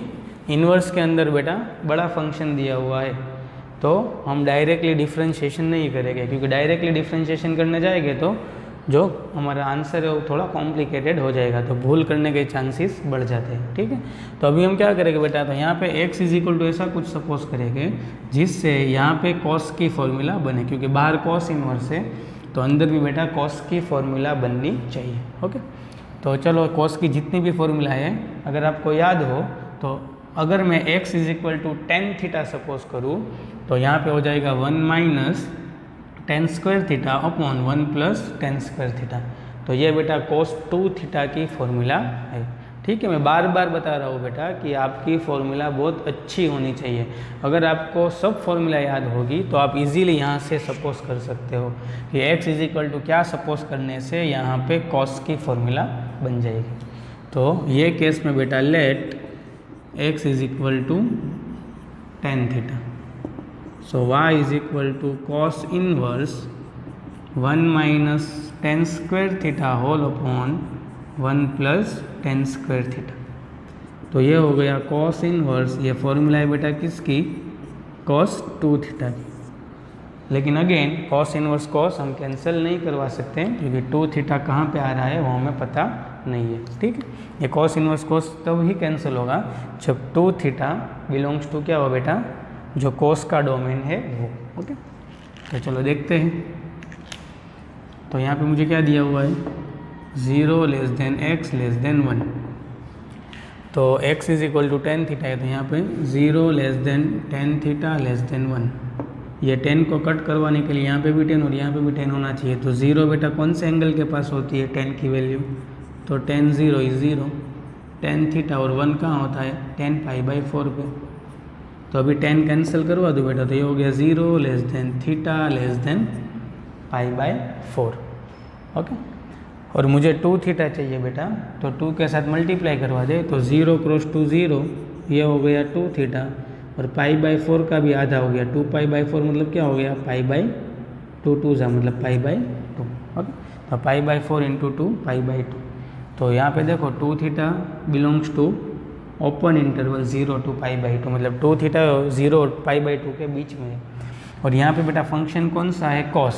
इन्वर्स के अंदर बेटा बड़ा फंक्शन दिया हुआ है, तो हम डायरेक्टली डिफ्रेंशिएशन नहीं करेंगे, क्योंकि डायरेक्टली डिफ्रेंशिएशन करने जाएंगे तो जो हमारा आंसर है वो थोड़ा कॉम्प्लिकेटेड हो जाएगा, तो भूल करने के चांसेस बढ़ जाते हैं। ठीक है, तो अभी हम क्या करेंगे बेटा? तो यहाँ पे x = ऐसा कुछ सपोज करेंगे जिससे यहाँ पे कॉस की फॉर्मूला बने, क्योंकि बाहर कॉस इन्वर्स है, तो अंदर भी बेटा कॉस की फॉर्मूला बननी चाहिए। ओके, तो चलो कॉस की जितनी भी फॉर्मूला है अगर आपको याद हो, तो अगर मैं x = tan थीटा सपोज करूँ तो यहाँ पे हो जाएगा 1 - tan² theta upon 1 + tan² theta. तो ये बेटा cos 2 थीटा की फॉर्मूला है। ठीक है, मैं बार बार बता रहा हूँ बेटा कि आपकी फॉर्मूला बहुत अच्छी होनी चाहिए। अगर आपको सब फॉर्मूला याद होगी तो आप इजीली यहाँ से सपोज कर सकते हो कि x = क्या सपोज करने से यहाँ पे cos की फॉर्मूला बन जाएगी। तो ये केस में बेटा let x = tan theta. So y = cos inverse 1 - tan² theta whole upon 1 + tan² theta. तो ये हो गया cos इनवर्स, ये फॉर्मूला है बेटा किसकी? cos 2 थीटा की। लेकिन अगेन cos इनवर्स cos हम कैंसिल नहीं करवा सकते हैं, क्योंकि 2 थीटा कहाँ पे आ रहा है वो हमें पता नहीं है। ठीक है, ये cos इनवर्स cos तब ही कैंसिल होगा जब 2 थीटा बिलोंग्स टू क्या हो बेटा? जो cos का डोमेन है वो। ओके, तो चलो देखते हैं। तो यहाँ पे मुझे क्या दिया हुआ है? 0 less than x less than 1। तो x = tan थीटा है, तो यहाँ पे 0 less than tan theta less than 1। ये 10 को कट करवाने के लिए यहाँ पे भी 10 और यहाँ पे भी 10 होना चाहिए। तो 0 बेटा कौन से एंगल के पास होती है 10 की वैल्यू? तो tan 0 = 0, tan थीटा और 1 कहाँ होता है? tan π/4 पे। तो अभी 10 कैंसिल करवा दो बेटा, तो ये हो गया 0 less than theta less than π/4। Okay, और मुझे 2 थीटा चाहिए बेटा, तो 2 के साथ मल्टीप्लाई करवा दे, तो 0 × 2 0, ये हो गया 2 थीटा, और π/4 का भी आधा हो गया। 2π/4 मतलब क्या हो गया? π/2, 2 ज़ा मतलब π/2। ओके, तो π/4 × 2 π/2। तो यहाँ पे देखो 2 theta belongs to open interval 0 to π/2, मतलब 2 थीटा 0 और π/2 के बीच में। और यहाँ पे बेटा फंक्शन कौन सा है? cos।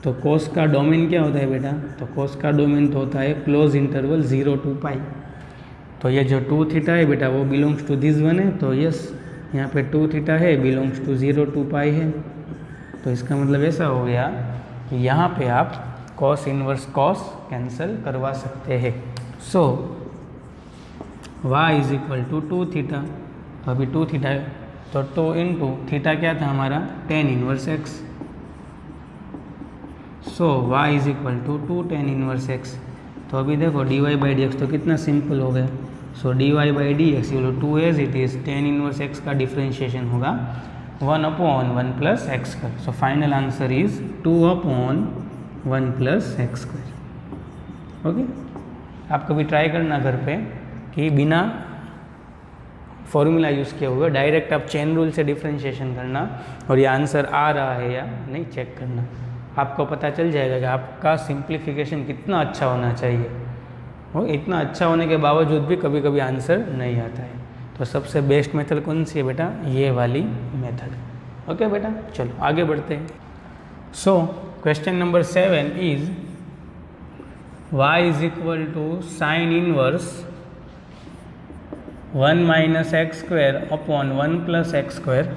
तो cos का डोमेन क्या होता है बेटा? तो cos का डोमेन तो होता है क्लोज इंटरवल 0 to π। तो ये जो 2 थीटा है बेटा वो बिलोंग्स टू दिस वन है, तो यस यहाँ पे 2 थीटा है बिलोंग्स टू 0 to π है। तो इसका मतलब ऐसा हो गया कि यहाँ पे आप cos इनवर्स cos कैंसिल करवा सकते हैं। So y is equal to 2 theta. तो अभी 2 थीटा तो 2 इंटू थीटा क्या था हमारा tan inverse x। So y is equal to 2 tan inverse x। तो अभी देखो dy बाई डी एक्स तो कितना सिंपल हो गया। So dy by d x equal to 2 as it is tan inverse x का डिफ्रेंशिएशन होगा 1/1 plus x square. So final answer is 2/1 plus x square. Okay, आप कभी ट्राई करना घर पे कि बिना फॉर्मूला यूज़ किए हुए डायरेक्ट आप चेन रूल से डिफ्रेंशिएशन करना और ये आंसर आ रहा है या नहीं चेक करना। आपको पता चल जाएगा कि आपका सिंप्लीफिकेशन कितना अच्छा होना चाहिए। और इतना अच्छा होने के बावजूद भी कभी कभी आंसर नहीं आता है। तो सबसे बेस्ट मेथड कौन सी है बेटा, ये वाली मेथड। ओके बेटा, चलो आगे बढ़ते हैं। So question number 7 is y is equal to sine inverse 1 minus x square upon 1 plus x square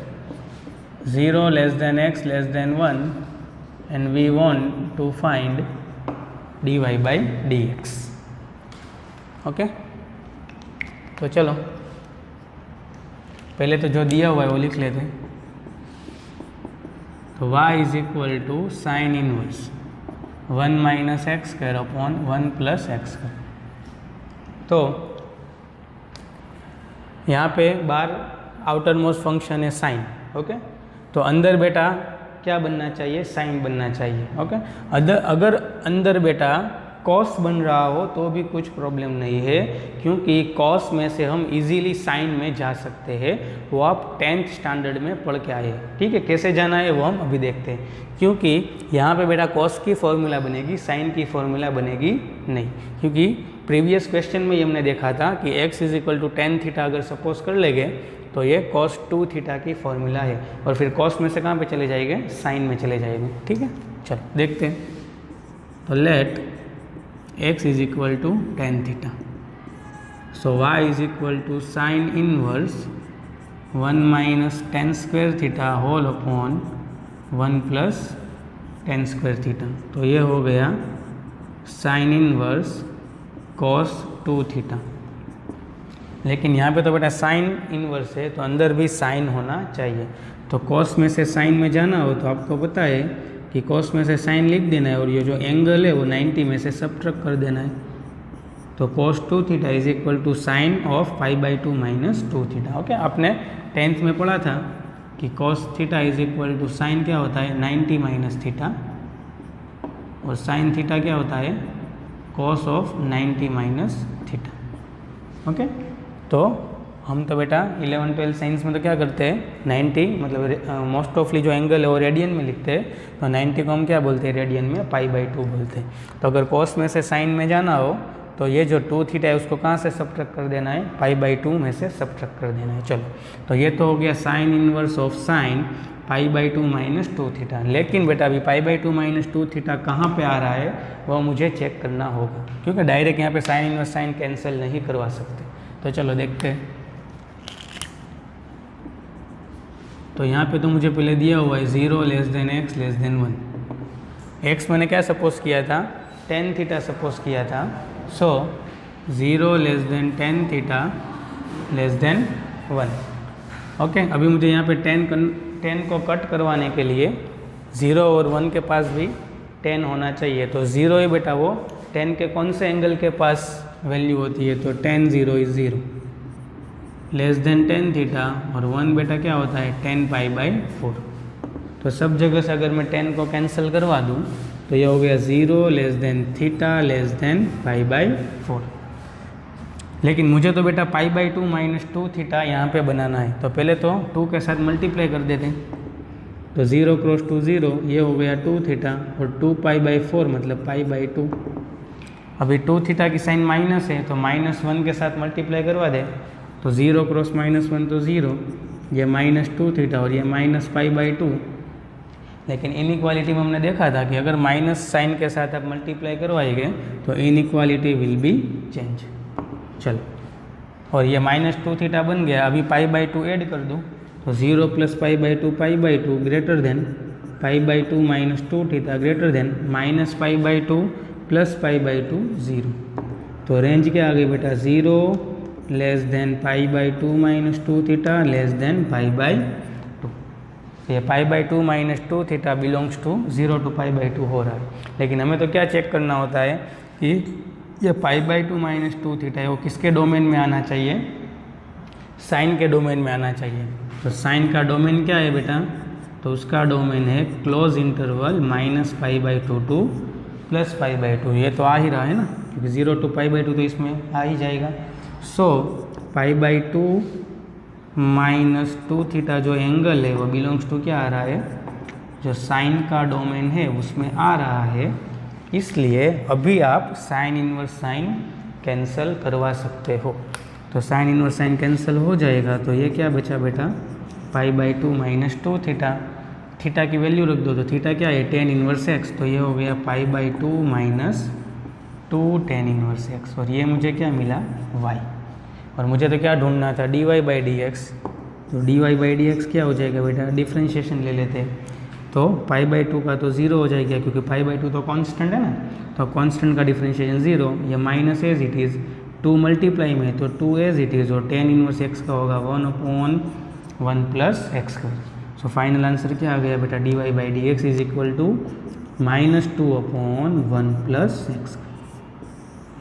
0 less than x less than 1 and we want to find dy by d x. Okay, तो चलो पहले तो जो दिया हुआ है वो लिख लेते हैं। तो y is equal to sine inverse 1 minus x square upon 1 plus x square. तो यहाँ पे बाहर आउटर मोस्ट फंक्शन है साइन। ओके, तो अंदर बेटा क्या बनना चाहिए, साइन बनना चाहिए। ओके, अगर अंदर बेटा कॉस बन रहा हो तो भी कुछ प्रॉब्लम नहीं है, क्योंकि कॉस में से हम इजीली साइन में जा सकते हैं। वो आप 10th स्टैंडर्ड में पढ़ के आए हैं। ठीक है, कैसे जाना है वो हम अभी देखते हैं, क्योंकि यहाँ पे बेटा कॉस की फॉर्मूला बनेगी, साइन की फॉर्मूला बनेगी नहीं। क्योंकि प्रीवियस क्वेश्चन में हमने देखा था कि x is equal to tan theta अगर सपोज कर लेंगे तो ये cos 2 थीटा की फॉर्मूला है, और फिर cos में से कहाँ पे चले जाएंगे, साइन में चले जाएंगे। ठीक है, चलो देखते हैं। तो let x is equal to tan theta. So y is equal to sine inverse 1 minus tan square theta whole upon 1 plus tan square theta. तो ये हो गया साइन इनवर्स cos 2 थीटा। लेकिन यहाँ पे तो बेटा साइन इनवर्स है, तो अंदर भी साइन होना चाहिए। तो cos में से साइन में जाना हो तो आपको पता है कि cos में से साइन लिख देना है, और ये जो एंगल है वो 90 में से सब्ट्रैक्ट कर देना है। तो cos 2 theta is equal to sine of π/2 minus 2 theta. Okay, आपने 10th में पढ़ा था कि cos theta is equal to sine क्या होता है 90 माइनस थीटा, और साइन थीटा क्या होता है cos of 90 minus theta. Okay, तो हम तो बेटा 11th 12th साइंस में तो क्या करते हैं 90 मतलब मोस्ट ऑफली जो एंगल है वो रेडियन में लिखते हैं। तो 90 को हम क्या बोलते हैं रेडियन में π/2 बोलते हैं। तो अगर cos में से साइन में जाना हो तो ये जो 2 थीटा है उसको कहाँ से सब्ट्रैक्ट कर देना है, π/2 में से सब्ट्रैक्ट कर देना है। चलो, तो ये तो हो गया sine inverse of sine π/2 minus 2 theta. लेकिन बेटा अभी π/2 माइनस 2 थीटा कहाँ पे आ रहा है वो मुझे चेक करना होगा, क्योंकि डायरेक्ट यहाँ पे साइन इनवर्स साइन कैंसिल नहीं करवा सकते। तो चलो देखते हैं। तो यहाँ पे तो मुझे पहले दिया हुआ है 0 less than x less than 1। x मैंने क्या सपोज किया था, tan थीटा सपोज किया था। सो 0 less than tan theta less than 1। Okay, अभी मुझे यहाँ पे tan को कट करवाने के लिए 0 और 1 के पास भी tan होना चाहिए। तो 0 है बेटा वो tan के कौन से एंगल के पास वैल्यू होती है, तो tan 0 is 0 less than tan theta, और 1 बेटा क्या होता है tan π/4। तो सब जगह से अगर मैं tan को कैंसिल करवा दूँ तो ये हो गया 0 less than theta less than π/4। लेकिन मुझे तो बेटा π/2 माइनस 2 थीटा यहाँ पे बनाना है। तो पहले तो 2 के साथ मल्टीप्लाई कर देते हैं। तो 0 क्रॉस 2 0, ये हो गया 2 थीटा, और 2 π/4 मतलब π/2। अभी 2 थीटा की साइन माइनस है तो -1 के साथ मल्टीप्लाई करवा दे। तो 0 क्रॉस -1 तो 0, ये -2 थीटा और ये माइनस π/2। लेकिन इनइक्वालिटी में हमने देखा था कि अगर माइनस साइन के साथ आप मल्टीप्लाई करवाएंगे तो इनइक्वालिटी विल बी चेंज। चलो, और ये -2 थीटा बन गया। अभी π/2 ऐड कर दूँ तो 0 plus π/2 greater than π/2 minus 2 theta greater than -π/2 plus π/2 0। तो रेंज क्या आ गई बेटा 0 less than pi by 2 minus 2 theta less than pi by 2। ये pi by 2 minus 2 theta belongs to 0 to pi by 2 हो रहा है। लेकिन हमें तो क्या चेक करना होता है कि ये पाई बाई 2 माइनस 2 थीटा है वो किसके डोमेन में आना चाहिए, साइन के डोमेन में आना चाहिए। तो साइन का डोमेन क्या है बेटा, तो उसका डोमेन है close interval minus pi by 2 to plus pi by 2। ये तो आ ही रहा है ना, क्योंकि 0 टू पाई बाई 2 तो इसमें आ ही जाएगा। सो पाई बाई 2 माइनस 2 थीटा जो एंगल है वो बिलोंग्स टू क्या आ रहा है, जो साइन का डोमेन है उसमें आ रहा है। इसलिए अभी आप साइन इनवर्स साइन कैंसिल करवा सकते हो। तो साइन इनवर्स साइन कैंसिल हो जाएगा, तो ये क्या बचा बेटा, पाई बाई 2 माइनस 2 थीटा। थीटा की वैल्यू रख दो, तो थीटा क्या है, टेन इनवर्स एक्स। तो ये हो गया पाई by 2 minus 2 ten inverse x, और ये मुझे क्या मिला y। और मुझे तो क्या ढूंढना था, d y by d x. तो d y by d x क्या हो जाएगा बेटा, डिफ्रेंशिएशन ले लेते हैं। तो पाई बाई 2 का तो 0 हो जाएगा, क्योंकि पाई बाई 2 तो कांस्टेंट है ना, तो कांस्टेंट का डिफ्रेंशिएशन 0। ये minus as it is 2 multiply में तो 2 एज इट इज़, और टेन इनवर्स एक्स का होगा 1/1 plus x square. So final answer क्या आ गया बेटा, d y by d x is equal to -2/1 plus x.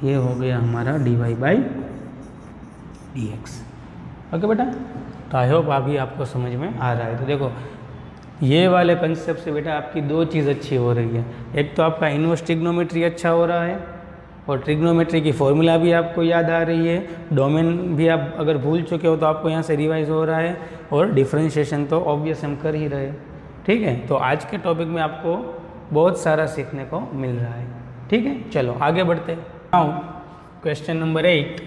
ये हो गया हमारा d y by d x. Okay बेटा, तो आई होप अभी आपको समझ में आ रहा है। तो देखो ये वाले कंसेप्ट से बेटा आपकी दो चीज़ अच्छी हो रही है। एक तो आपका इनवर्स ट्रिग्नोमेट्री अच्छा हो रहा है, और ट्रिग्नोमेट्री की फॉर्मूला भी आपको याद आ रही है, डोमेन भी आप अगर भूल चुके हो तो आपको यहाँ से रिवाइज हो रहा है, और डिफरेंशिएशन तो ऑब्वियस हम कर ही रहे। ठीक है, तो आज के टॉपिक में आपको बहुत सारा सीखने को मिल रहा है। ठीक है, चलो आगे बढ़ते हैं। Now question number 8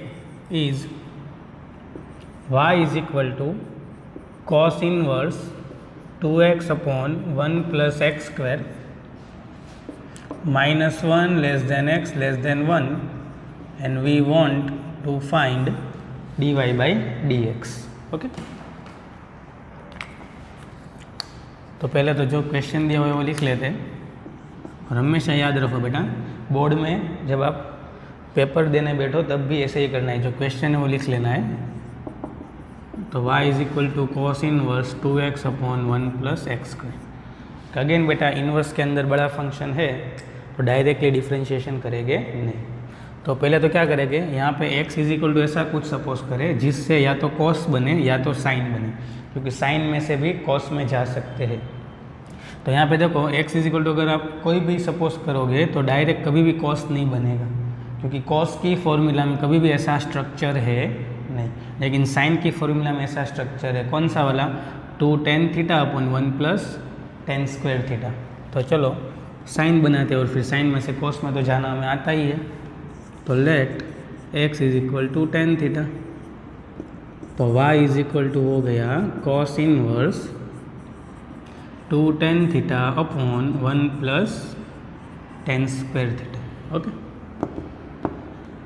is y is equal to cos inverse 2x/1 plus x square -1 less than x less than 1, and we want to find dy by dx। Okay, तो पहले तो जो क्वेश्चन दिया हुआ है वो लिख लेते हैं, और हमेशा याद रखो बेटा बोर्ड में जब आप पेपर देने बैठो तब भी ऐसे ही करना है, जो क्वेश्चन है वो लिख लेना है। तो y is equal to cos inverse 2x/1 plus x square. Again बेटा इनवर्स के अंदर बड़ा फंक्शन है तो डायरेक्टली डिफ्रेंशिएशन करेंगे नहीं। तो पहले तो क्या करेंगे, यहाँ पे x इज इक्वल टू ऐसा कुछ सपोज करें जिससे या तो कॉस बने या तो साइन बने, क्योंकि साइन में से भी कॉस में जा सकते हैं। तो यहाँ पे देखो x इज इक्वल टू अगर आप कोई भी सपोज करोगे तो डायरेक्ट कभी भी कॉस नहीं बनेगा, क्योंकि कॉस की फॉर्मूला में कभी भी ऐसा स्ट्रक्चर है नहीं। लेकिन साइन की फॉर्मूला में ऐसा स्ट्रक्चर है, कौन सा वाला, 2 tan θ/1 plus tan square theta. तो चलो साइन बनाते हैं, और फिर साइन में से कॉस में तो जाना हमें आता ही है। तो let x is equal to tan θ, तो y इज इक्वल टू हो गया cos inverse 2 tan θ/1 plus tan square theta. Okay,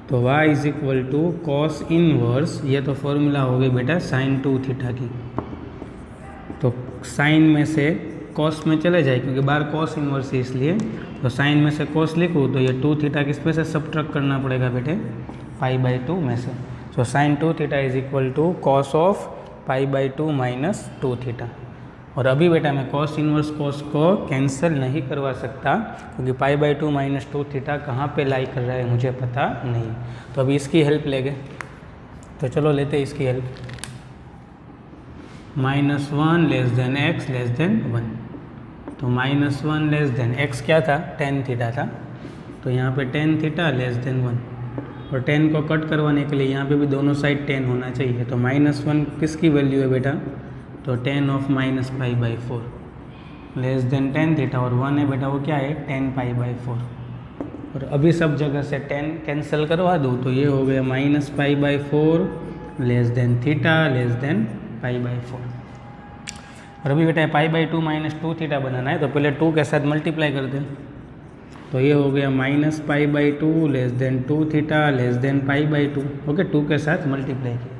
तो y is equal to cos inverse, ये तो फॉर्मूला हो गई बेटा sin 2 थीटा की। तो साइन में से कॉस में चले जाए, क्योंकि बाहर कॉस इनवर्स है इसलिए, तो साइन में से कॉस लिखूँ तो ये 2 थीटा किस पे से सब्ट्रैक्ट करना पड़ेगा बेटे, पाई बाई 2 में से। सो sin 2 theta is equal to cos of pi by 2 minus 2 theta. और अभी बेटा मैं कॉस इनवर्स कॉस को कैंसिल नहीं करवा सकता, क्योंकि पाई बाई 2 माइनस 2 थीटा कहाँ पे लाई कर रहा है मुझे पता नहीं। तो अभी इसकी हेल्प लेंगे, तो चलो लेते हैं इसकी help. -1 less than x less than 1, तो -1 लेस देन x क्या था, tan थीटा था, तो यहाँ पे tan थीटा लेस देन 1, और tan को कट करवाने के लिए यहाँ पे भी दोनों साइड tan होना चाहिए। तो -1 किसकी वैल्यू है बेटा, तो tan of -π/4 less than tan theta, और 1 है बेटा वो क्या है, tan π/4। और अभी सब जगह से tan कैंसिल करवा दूँ तो ये हो गया -π/4 less than theta less than π/4। और अभी बेटा π/2 माइनस 2 थीटा बनाना है, तो पहले 2 के साथ मल्टीप्लाई कर दें, तो ये हो गया -π/2 less than 2 theta less than π/2। Okay, 2 के साथ मल्टीप्लाई किया,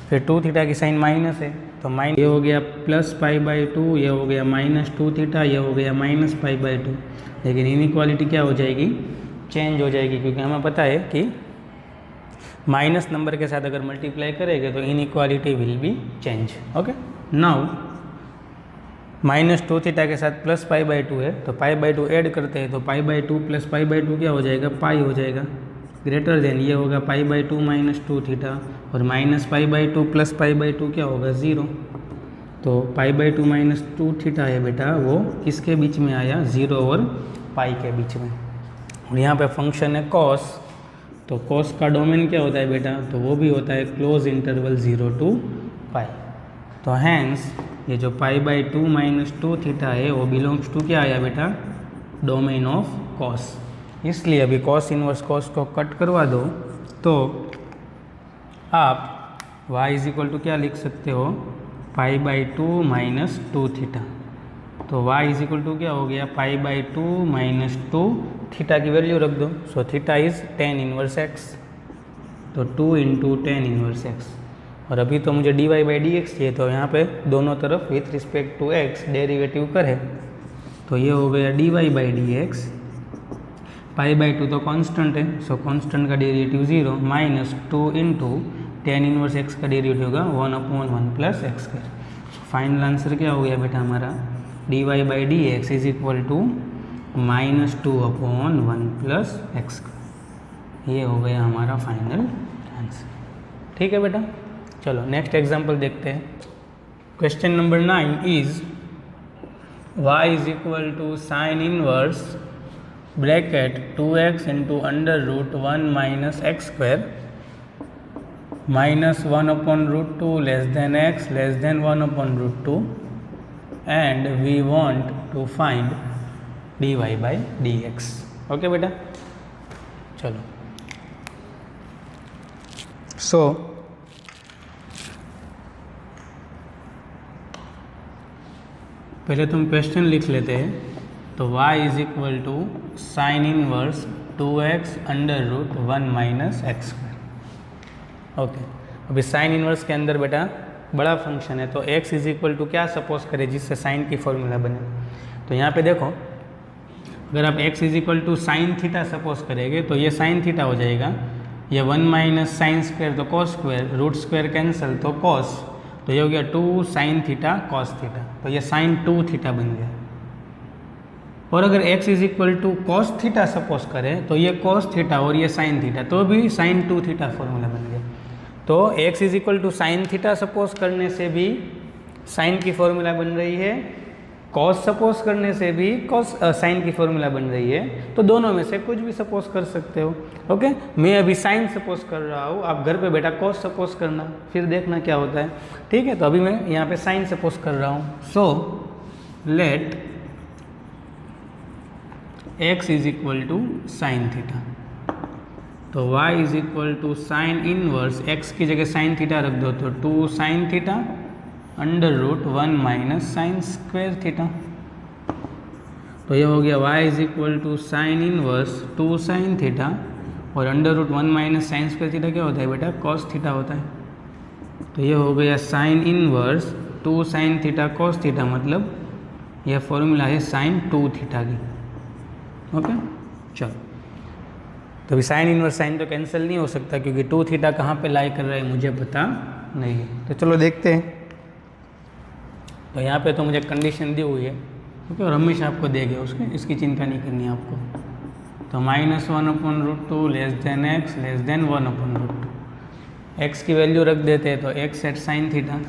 फिर 2 थीटा की साइन माइनस है, तो माइनस, ये हो गया प्लस π/2, ये हो गया -2 थीटा, ये हो गया -π/2। लेकिन इनइक्वालिटी क्या हो जाएगी, चेंज हो जाएगी, क्योंकि हमें पता है कि माइनस नंबर के साथ अगर मल्टीप्लाई करेंगे तो inequality will be change. Okay, now -2 theta के साथ प्लस पाई बाई 2 है, तो पाई बाई 2 ऐड करते हैं तो पाई बाई 2 प्लस पाई बाई 2 क्या हो जाएगा, पाई हो जाएगा। ग्रेटर देन ये होगा पाई बाई 2 -2 थीटा, और minus pi by 2 plus pi by 2 क्या होगा, 0। तो पाई बाई 2 -2 थीटा है बेटा, वो किसके बीच में आया, 0 और पाई के बीच में। और यहाँ पे फंक्शन है कॉस, तो कॉस का डोमेन क्या होता है बेटा, तो वो भी होता है क्लोज इंटरवल 0 to पाई। तो हैंस ये जो पाई बाई 2 -2 थीटा है वो बिलोंग्स टू क्या आया बेटा, डोमेन ऑफ कॉस। इसलिए अभी कॉस इनवर्स कॉस को कट करवा दो तो आप y = क्या लिख सकते हो, पाई बाई 2 -2 थीटा। तो y = क्या हो गया, पाई बाई 2 -2 थीटा की वैल्यू रख दो। So theta is tan inverse x, तो 2 × tan इनवर्स x। और अभी तो मुझे dy बाई dx चाहिए, तो यहाँ पे दोनों तरफ with respect to x derivative करे, तो ये हो गया dy by dx। Pi by 2 तो कांस्टेंट है, सो कांस्टेंट का डेरिवेटिव 0 -2 × tan इनवर्स x का डेरिवेटिव होगा 1/1 + x²। फाइनल आंसर क्या हो गया बेटा हमारा, dy बाई dx = -2/1 + x²। ये हो गया हमारा फाइनल आंसर। ठीक है बेटा, चलो नेक्स्ट एग्जांपल देखते हैं। Question number 9 is y = sin inverse bracket 2x × √1 - x² -1/√2 x <1/√2 and we want to find dy by dx। Okay बेटा, चलो सो पहले तुम क्वेश्चन लिख लेते हैं। तो y = sin inverse 2x √1 - x²। Okay, अभी साइन इनवर्स के अंदर बेटा बड़ा फंक्शन है, तो x = क्या सपोज करें जिससे साइन की फॉर्मूला बने। तो यहाँ पे देखो, अगर आप x = साइन थीटा सपोज करेंगे तो ये साइन थीटा हो जाएगा, ये 1 - sin² तो cos², √² कैंसिल तो cos, तो ये हो गया 2 sin थीटा cos थीटा, तो ये sin 2 थीटा बन गया। और अगर x = cos थीटा सपोज करें तो ये cos थीटा और ये sin थीटा, तो भी sin 2 थीटा फॉर्मूला बन गया। तो x = sin थीटा सपोज करने से भी sin की फॉर्मूला बन रही है, cos सपोज करने से भी cos sin की फॉर्मूला बन रही है, तो दोनों में से कुछ भी सपोज कर सकते हो। ओके, मैं अभी sin सपोज कर रहा हूँ, आप घर पे बेटा cos सपोज करना, फिर देखना क्या होता है। ठीक है, तो अभी मैं यहाँ पे sin सपोज कर रहा हूँ। सो लेट x = sin थीटा, तो y = sin इनवर्स x की जगह sin थीटा रख दो, तो 2 sin थीटा √1 - sin² थीटा। तो ये हो गया y = sin inverse 2 sin theta और √1 - sin² थीटा क्या होता है बेटा, cos थीटा होता है। तो ये हो गया sin inverse 2 sin theta cos theta, मतलब यह फॉर्मूला है sin 2 थीटा की। ओके, चलो, तो अभी साइन इनवर्स साइन तो कैंसिल नहीं हो सकता क्योंकि 2 थीटा कहाँ पे लाई कर रहा है मुझे पता नहीं है। तो चलो देखते हैं। तो यहाँ पे तो मुझे कंडीशन दी हुई है, ओके, और हमेशा आपको देंगे उसके, इसकी चिंता नहीं करनी है आपको। तो -1/√2 x <1/√2, x की वैल्यू रख देते हैं, तो x एट साइन थीटा,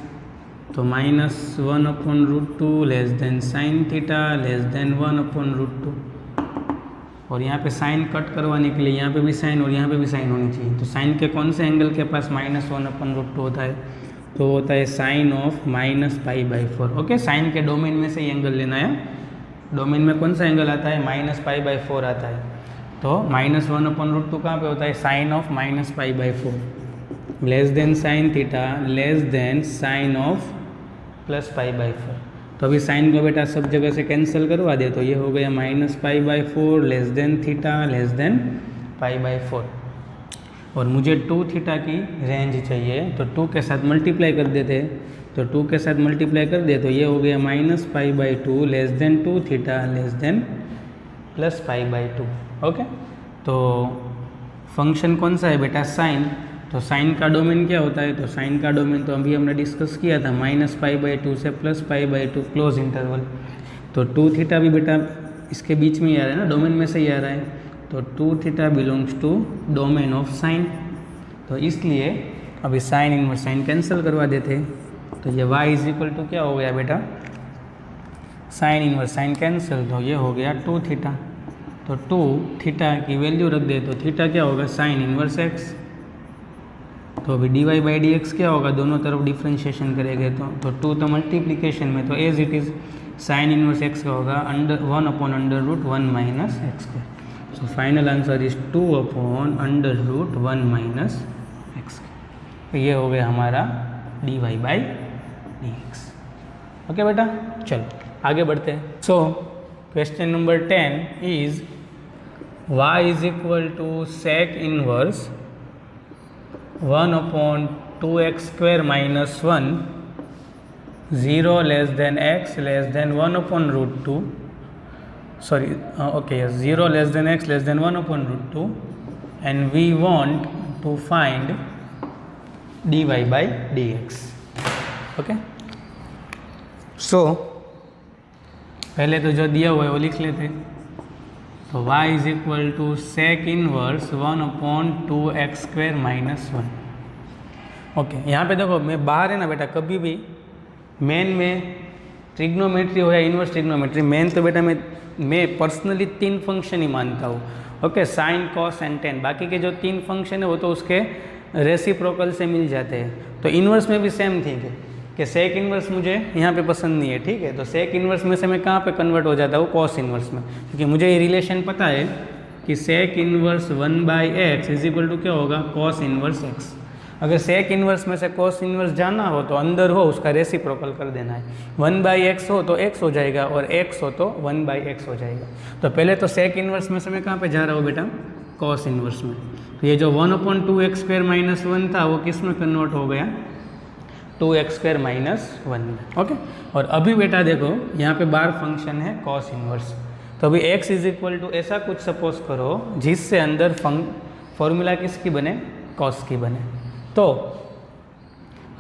तो -1/√2 sin थीटा 1/√2। और यहाँ पे साइन कट करवाने के लिए यहाँ पे भी साइन और यहाँ पे भी साइन होनी चाहिए। तो साइन के कौन से एंगल के पास -1/√2 होता है, तो होता है साइन ऑफ -π/4। ओके, साइन के डोमेन में से ही एंगल लेना है। डोमेन में कौन सा एंगल आता है, -π/4 आता है। तो -1/√2 कहाँ पे होता है, sine of -π/4 sin theta sine of +π/4। तो अभी साइन को बेटा सब जगह से कैंसिल करवा दे, तो ये हो गया -π/4 थीटा π/4। और मुझे 2 थीटा की रेंज चाहिए, तो 2 के साथ मल्टीप्लाई कर देते, तो 2 के साथ मल्टीप्लाई कर दे, तो ये हो गया -π/2 2 थीटा +π/2। ओके, तो फंक्शन कौन सा है बेटा, साइन, तो साइन का डोमेन क्या होता है, तो साइन का डोमेन तो अभी हमने डिस्कस किया था -π/2 से +π/2 क्लोज इंटरवल। तो 2 थीटा भी बेटा इसके बीच में ही आ रहा है ना, डोमेन में से ही आ रहा है। तो 2 theta belongs to domain of sine. तो इसलिए अभी साइन इनवर्स साइन कैंसिल करवा देते हैं। तो ये y = क्या हो गया बेटा, साइन इनवर्स साइन कैंसिल, तो ये हो गया 2 थीटा। तो 2 थीटा की वैल्यू रख दे तो थीटा क्या होगा, साइन इनवर्स x। तो अभी dy/dx क्या होगा, दोनों तरफ डिफ्रेंशिएशन करेंगे तो 2 तो मल्टीप्लिकेशन में, तो as it is sine inverse x का होगा 1/√1 - x²। So final answer is 2/√1 - x²। तो ये हो गया हमारा dy/dx। ओके बेटा, चलो आगे बढ़ते हैं। So question number 10 is y = sec inverse 1/2x² - 1 0 < x < 1/√2 sorry okay yes 0 < x < 1/√2 and we want to find dy/dx। Okay, so पहले तो जो दिया हुआ है वो लिख लेते हैं। तो y = sec inverse 1/2x² - 1। Okay, यहाँ पे देखो मैं बाहर है ना बेटा, कभी भी मेन में ट्रिग्नोमेट्री हो या इनवर्स ट्रिग्नोमेट्री, मेन तो बेटा मैं पर्सनली 3 फंक्शन ही मानता हूँ। Okay, sine cos and ten, बाकी के जो 3 फंक्शन है वो तो उसके रेसिप्रोकल से मिल जाते हैं। तो इन्वर्स में भी सेम थिंग है कि सेक इन्वर्स मुझे यहाँ पे पसंद नहीं है, ठीक है। तो सेक इन्वर्स में से मैं कहाँ पे कन्वर्ट हो जाता हूँ, कॉस इन्वर्स में, क्योंकि मुझे ये रिलेशन पता है कि सेक इन्वर्स 1/x = क्या होगा, कॉस इन्वर्स x। अगर सेक इन्वर्स में से कॉस इन्वर्स जाना हो तो अंदर हो उसका रेसिप्रोकल कर देना है। 1/x हो तो x हो जाएगा और x हो तो 1/x हो जाएगा। तो पहले तो सेक इन्वर्स में से मैं कहाँ पे जा रहा हूँ बेटा, कॉस इन्वर्स में। तो ये जो 1/2x² - 1 था वो किस में कन्वर्ट हो गया, 2x² - 1 में। ओके, और अभी बेटा देखो यहाँ पे बार फंक्शन है कॉस इन्वर्स। तो अभी x = ऐसा कुछ सपोज करो जिससे अंदर फॉर्मूला किसकी बने, कॉस की बने। तो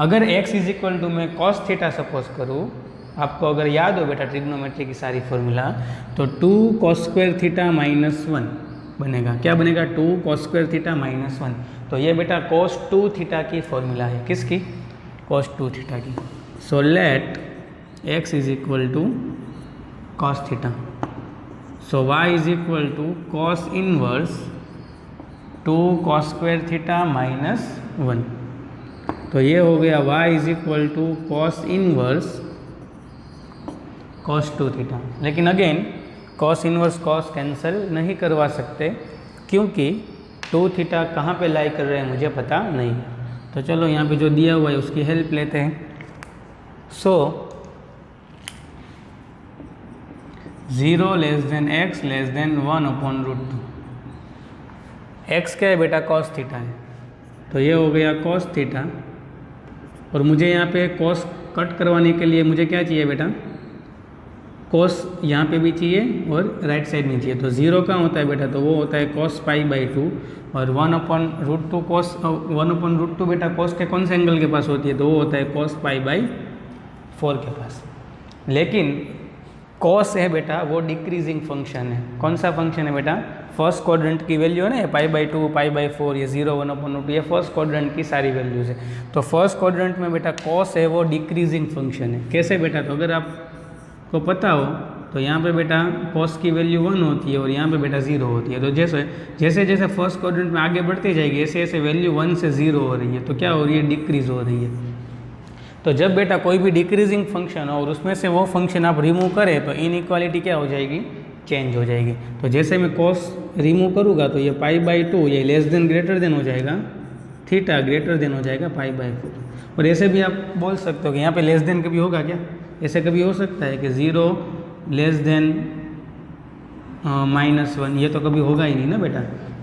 अगर x = मैं cos थीटा सपोज करूँ, आपको अगर याद हो बेटा ट्रिग्नोमेट्री की सारी फॉर्मूला, तो 2 cos² थीटा -1 बनेगा। क्या बनेगा, 2 cos² थीटा -1। तो ये बेटा cos 2 थीटा की फॉर्मूला है, किसकी, cos 2 थीटा की। सो लेट x = cos थीटा। So y = cos inverse 2 cos² थीटा -1। तो ये हो गया y = cos inverse cos 2 theta. लेकिन again cos inverse cos cancel नहीं करवा सकते, क्योंकि 2 थीटा कहाँ पे लाई कर रहे हैं मुझे पता नहीं। तो चलो यहाँ पे जो दिया हुआ है उसकी हेल्प लेते हैं। सो 0 < x < 1/√2। x क्या है बेटा, cos थीटा है। तो ये हो गया cos थीटा, और मुझे यहाँ पे cos कट करवाने के लिए मुझे क्या चाहिए बेटा, cos यहाँ पे भी चाहिए और राइट साइड में चाहिए। तो 0 कहाँ होता है बेटा, तो वो होता है cos π/2, और 1/√2 cos 1/√2 बेटा cos के कौन से एंगल के पास होती है, तो वो होता है cos π/4 के पास। लेकिन cos है बेटा वो डिक्रीजिंग फंक्शन है। कौन सा फंक्शन है बेटा, फर्स्ट क्वाड्रेंट की वैल्यू है ना, π/2 π/4 ये 0 1/√2 ये फर्स्ट क्वाड्रेंट की सारी वैल्यूज है। तो फर्स्ट क्वाड्रेंट में बेटा cos है वो डिक्रीजिंग फंक्शन है। कैसे बेटा, तो अगर आपको पता हो तो यहाँ पे बेटा cos की वैल्यू 1 होती है और यहाँ पे बेटा 0 होती है। तो जैसे जैसे फर्स्ट क्वाड्रेंट में आगे बढ़ते जाएगी ऐसे ऐसे वैल्यू 1 से 0 हो रही है, तो क्या हो रही है, डिक्रीज हो रही है। तो जब बेटा कोई भी डिक्रीजिंग फंक्शन हो और उसमें से वो फंक्शन आप रिमूव करें तो इनइक्वालिटी क्या हो जाएगी, चेंज हो जाएगी। तो जैसे मैं cos रिमूव करूँगा तो ये π/2 ये लेस देन ग्रेटर देन हो जाएगा, थीटा ग्रेटर देन हो जाएगा π/4। और ऐसे भी आप बोल सकते हो कि यहाँ पे लेस देन कभी होगा क्या, ऐसे कभी हो सकता है कि 0 लेस देन -1, ये तो कभी होगा ही नहीं ना बेटा।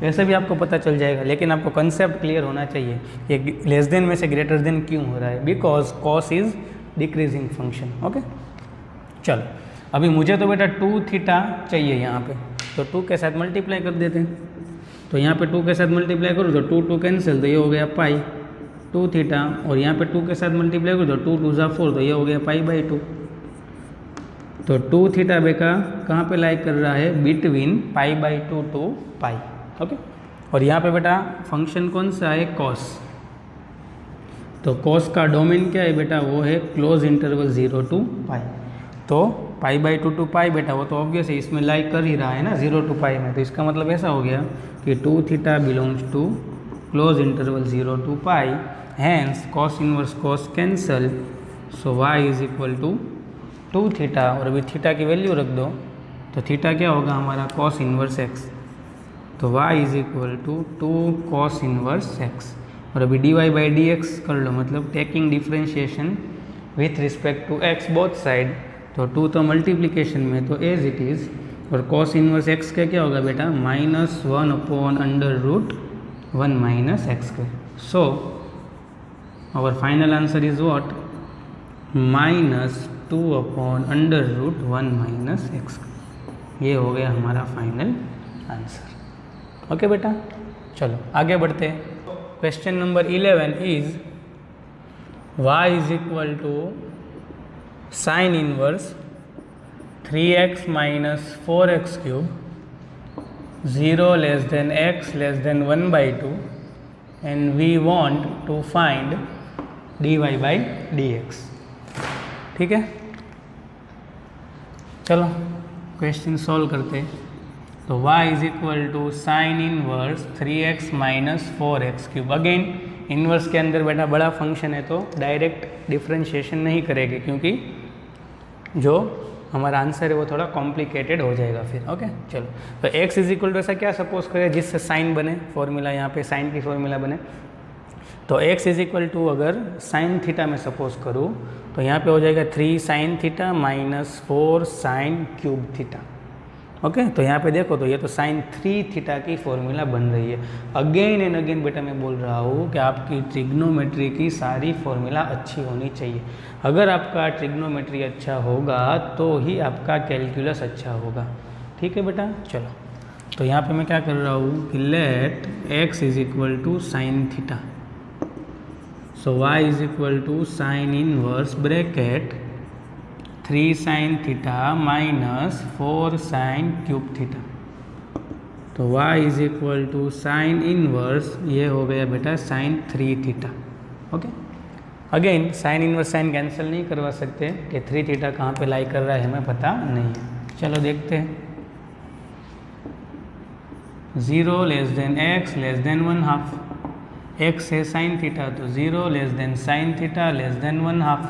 ऐसे भी आपको पता चल जाएगा, लेकिन आपको कंसेप्ट क्लियर होना चाहिए ये लेस देन में से ग्रेटर देन क्यों हो रहा है, because cos is decreasing function. Okay, चलो अभी मुझे तो बेटा 2 थीटा चाहिए यहाँ पे, तो 2 के साथ मल्टीप्लाई कर देते हैं। तो यहाँ पे 2 के साथ मल्टीप्लाई करूँ तो 2 2 कैंसिल, तो ये हो गया पाई 2 थीटा, और यहाँ पे 2 के साथ मल्टीप्लाई करूँ तो 2 2 ज़ा 4, तो ये हो गया पाई बाई 2। तो 2 थीटा बेका कहाँ पे लाई कर रहा है, between pi by 2 to pi. Okay, और यहाँ पे बेटा फंक्शन कौन सा है, कॉस। तो कॉस का डोमेन क्या है बेटा, वो है क्लोज इंटरवल 0 टू पाई। तो पाई बाई 2 टू पाई बेटा वो तो ऑब्वियस है, इसमें लाई कर ही रहा है ना 0 टू पाई में, तो इसका मतलब ऐसा हो गया कि 2 theta belongs to close interval 0 to pi, hence cos inverse cos cancel, so y is equal to 2 theta, और अभी थीटा की वैल्यू रख दो, तो थीटा क्या होगा हमारा कॉस इनवर्स एक्स, तो y is equal to 2 cos inverse x, और अभी dy बाई डी एक्स कर लो, मतलब taking differentiation with respect to x both side, तो 2 तो मल्टीप्लीकेशन में तो एज इट इज़, और कॉस इनवर्स एक्स का क्या होगा बेटा -1 upon under root 1 minus x square. So our final answer is what, -2 upon under root 1 minus x. ये हो गया हमारा फाइनल आंसर। ओके बेटा, चलो आगे बढ़ते हैं। Question number 11 is y is equal to sine inverse 3x minus 4x cube 0 less than x less than 1/2 and we want to find dy by d x. ठीक है, चलो क्वेश्चन सॉल्व करते हैं। तो y is equal to sine inverse 3x minus 4x cube. Again inverse के अंदर बेटा बड़ा फंक्शन है तो डायरेक्ट डिफ्रेंशिएशन नहीं करेंगे, क्योंकि जो हमारा आंसर है वो थोड़ा कॉम्प्लिकेटेड हो जाएगा फिर। ओके चलो, तो x इज इक्वल टू ऐसा क्या सपोज करें जिससे साइन बने, फॉर्मूला यहाँ पे साइन की फॉर्मूला बने, तो x इज इक्वल टू अगर साइन थीटा में सपोज करूँ तो यहाँ पे हो जाएगा 3 sine theta minus 4 sine cube theta. Okay, तो यहाँ पे देखो तो ये तो साइन 3 थीटा की फॉर्मूला बन रही है। अगेन एंड अगेन बेटा मैं बोल रहा हूँ कि आपकी ट्रिग्नोमेट्री की सारी फॉर्मूला अच्छी होनी चाहिए। अगर आपका ट्रिग्नोमेट्री अच्छा होगा तो ही आपका कैलकुलस अच्छा होगा। ठीक है बेटा, चलो तो यहाँ पे मैं क्या कर रहा हूँ कि let x is equal to sine theta, so y is equal to sine inverse bracket 3 sine theta minus 4 sine cube theta, तो y is equal to sine inverse, ये हो गया बेटा sine 3 theta. Okay, again sine inverse sine cancel नहीं करवा सकते कि 3 theta कहाँ पे लाई कर रहा है हमें पता नहीं है। चलो देखते हैं, 0 less than x less than 1/2, x है साइन थीटा तो 0 less than sine theta less than 1/2।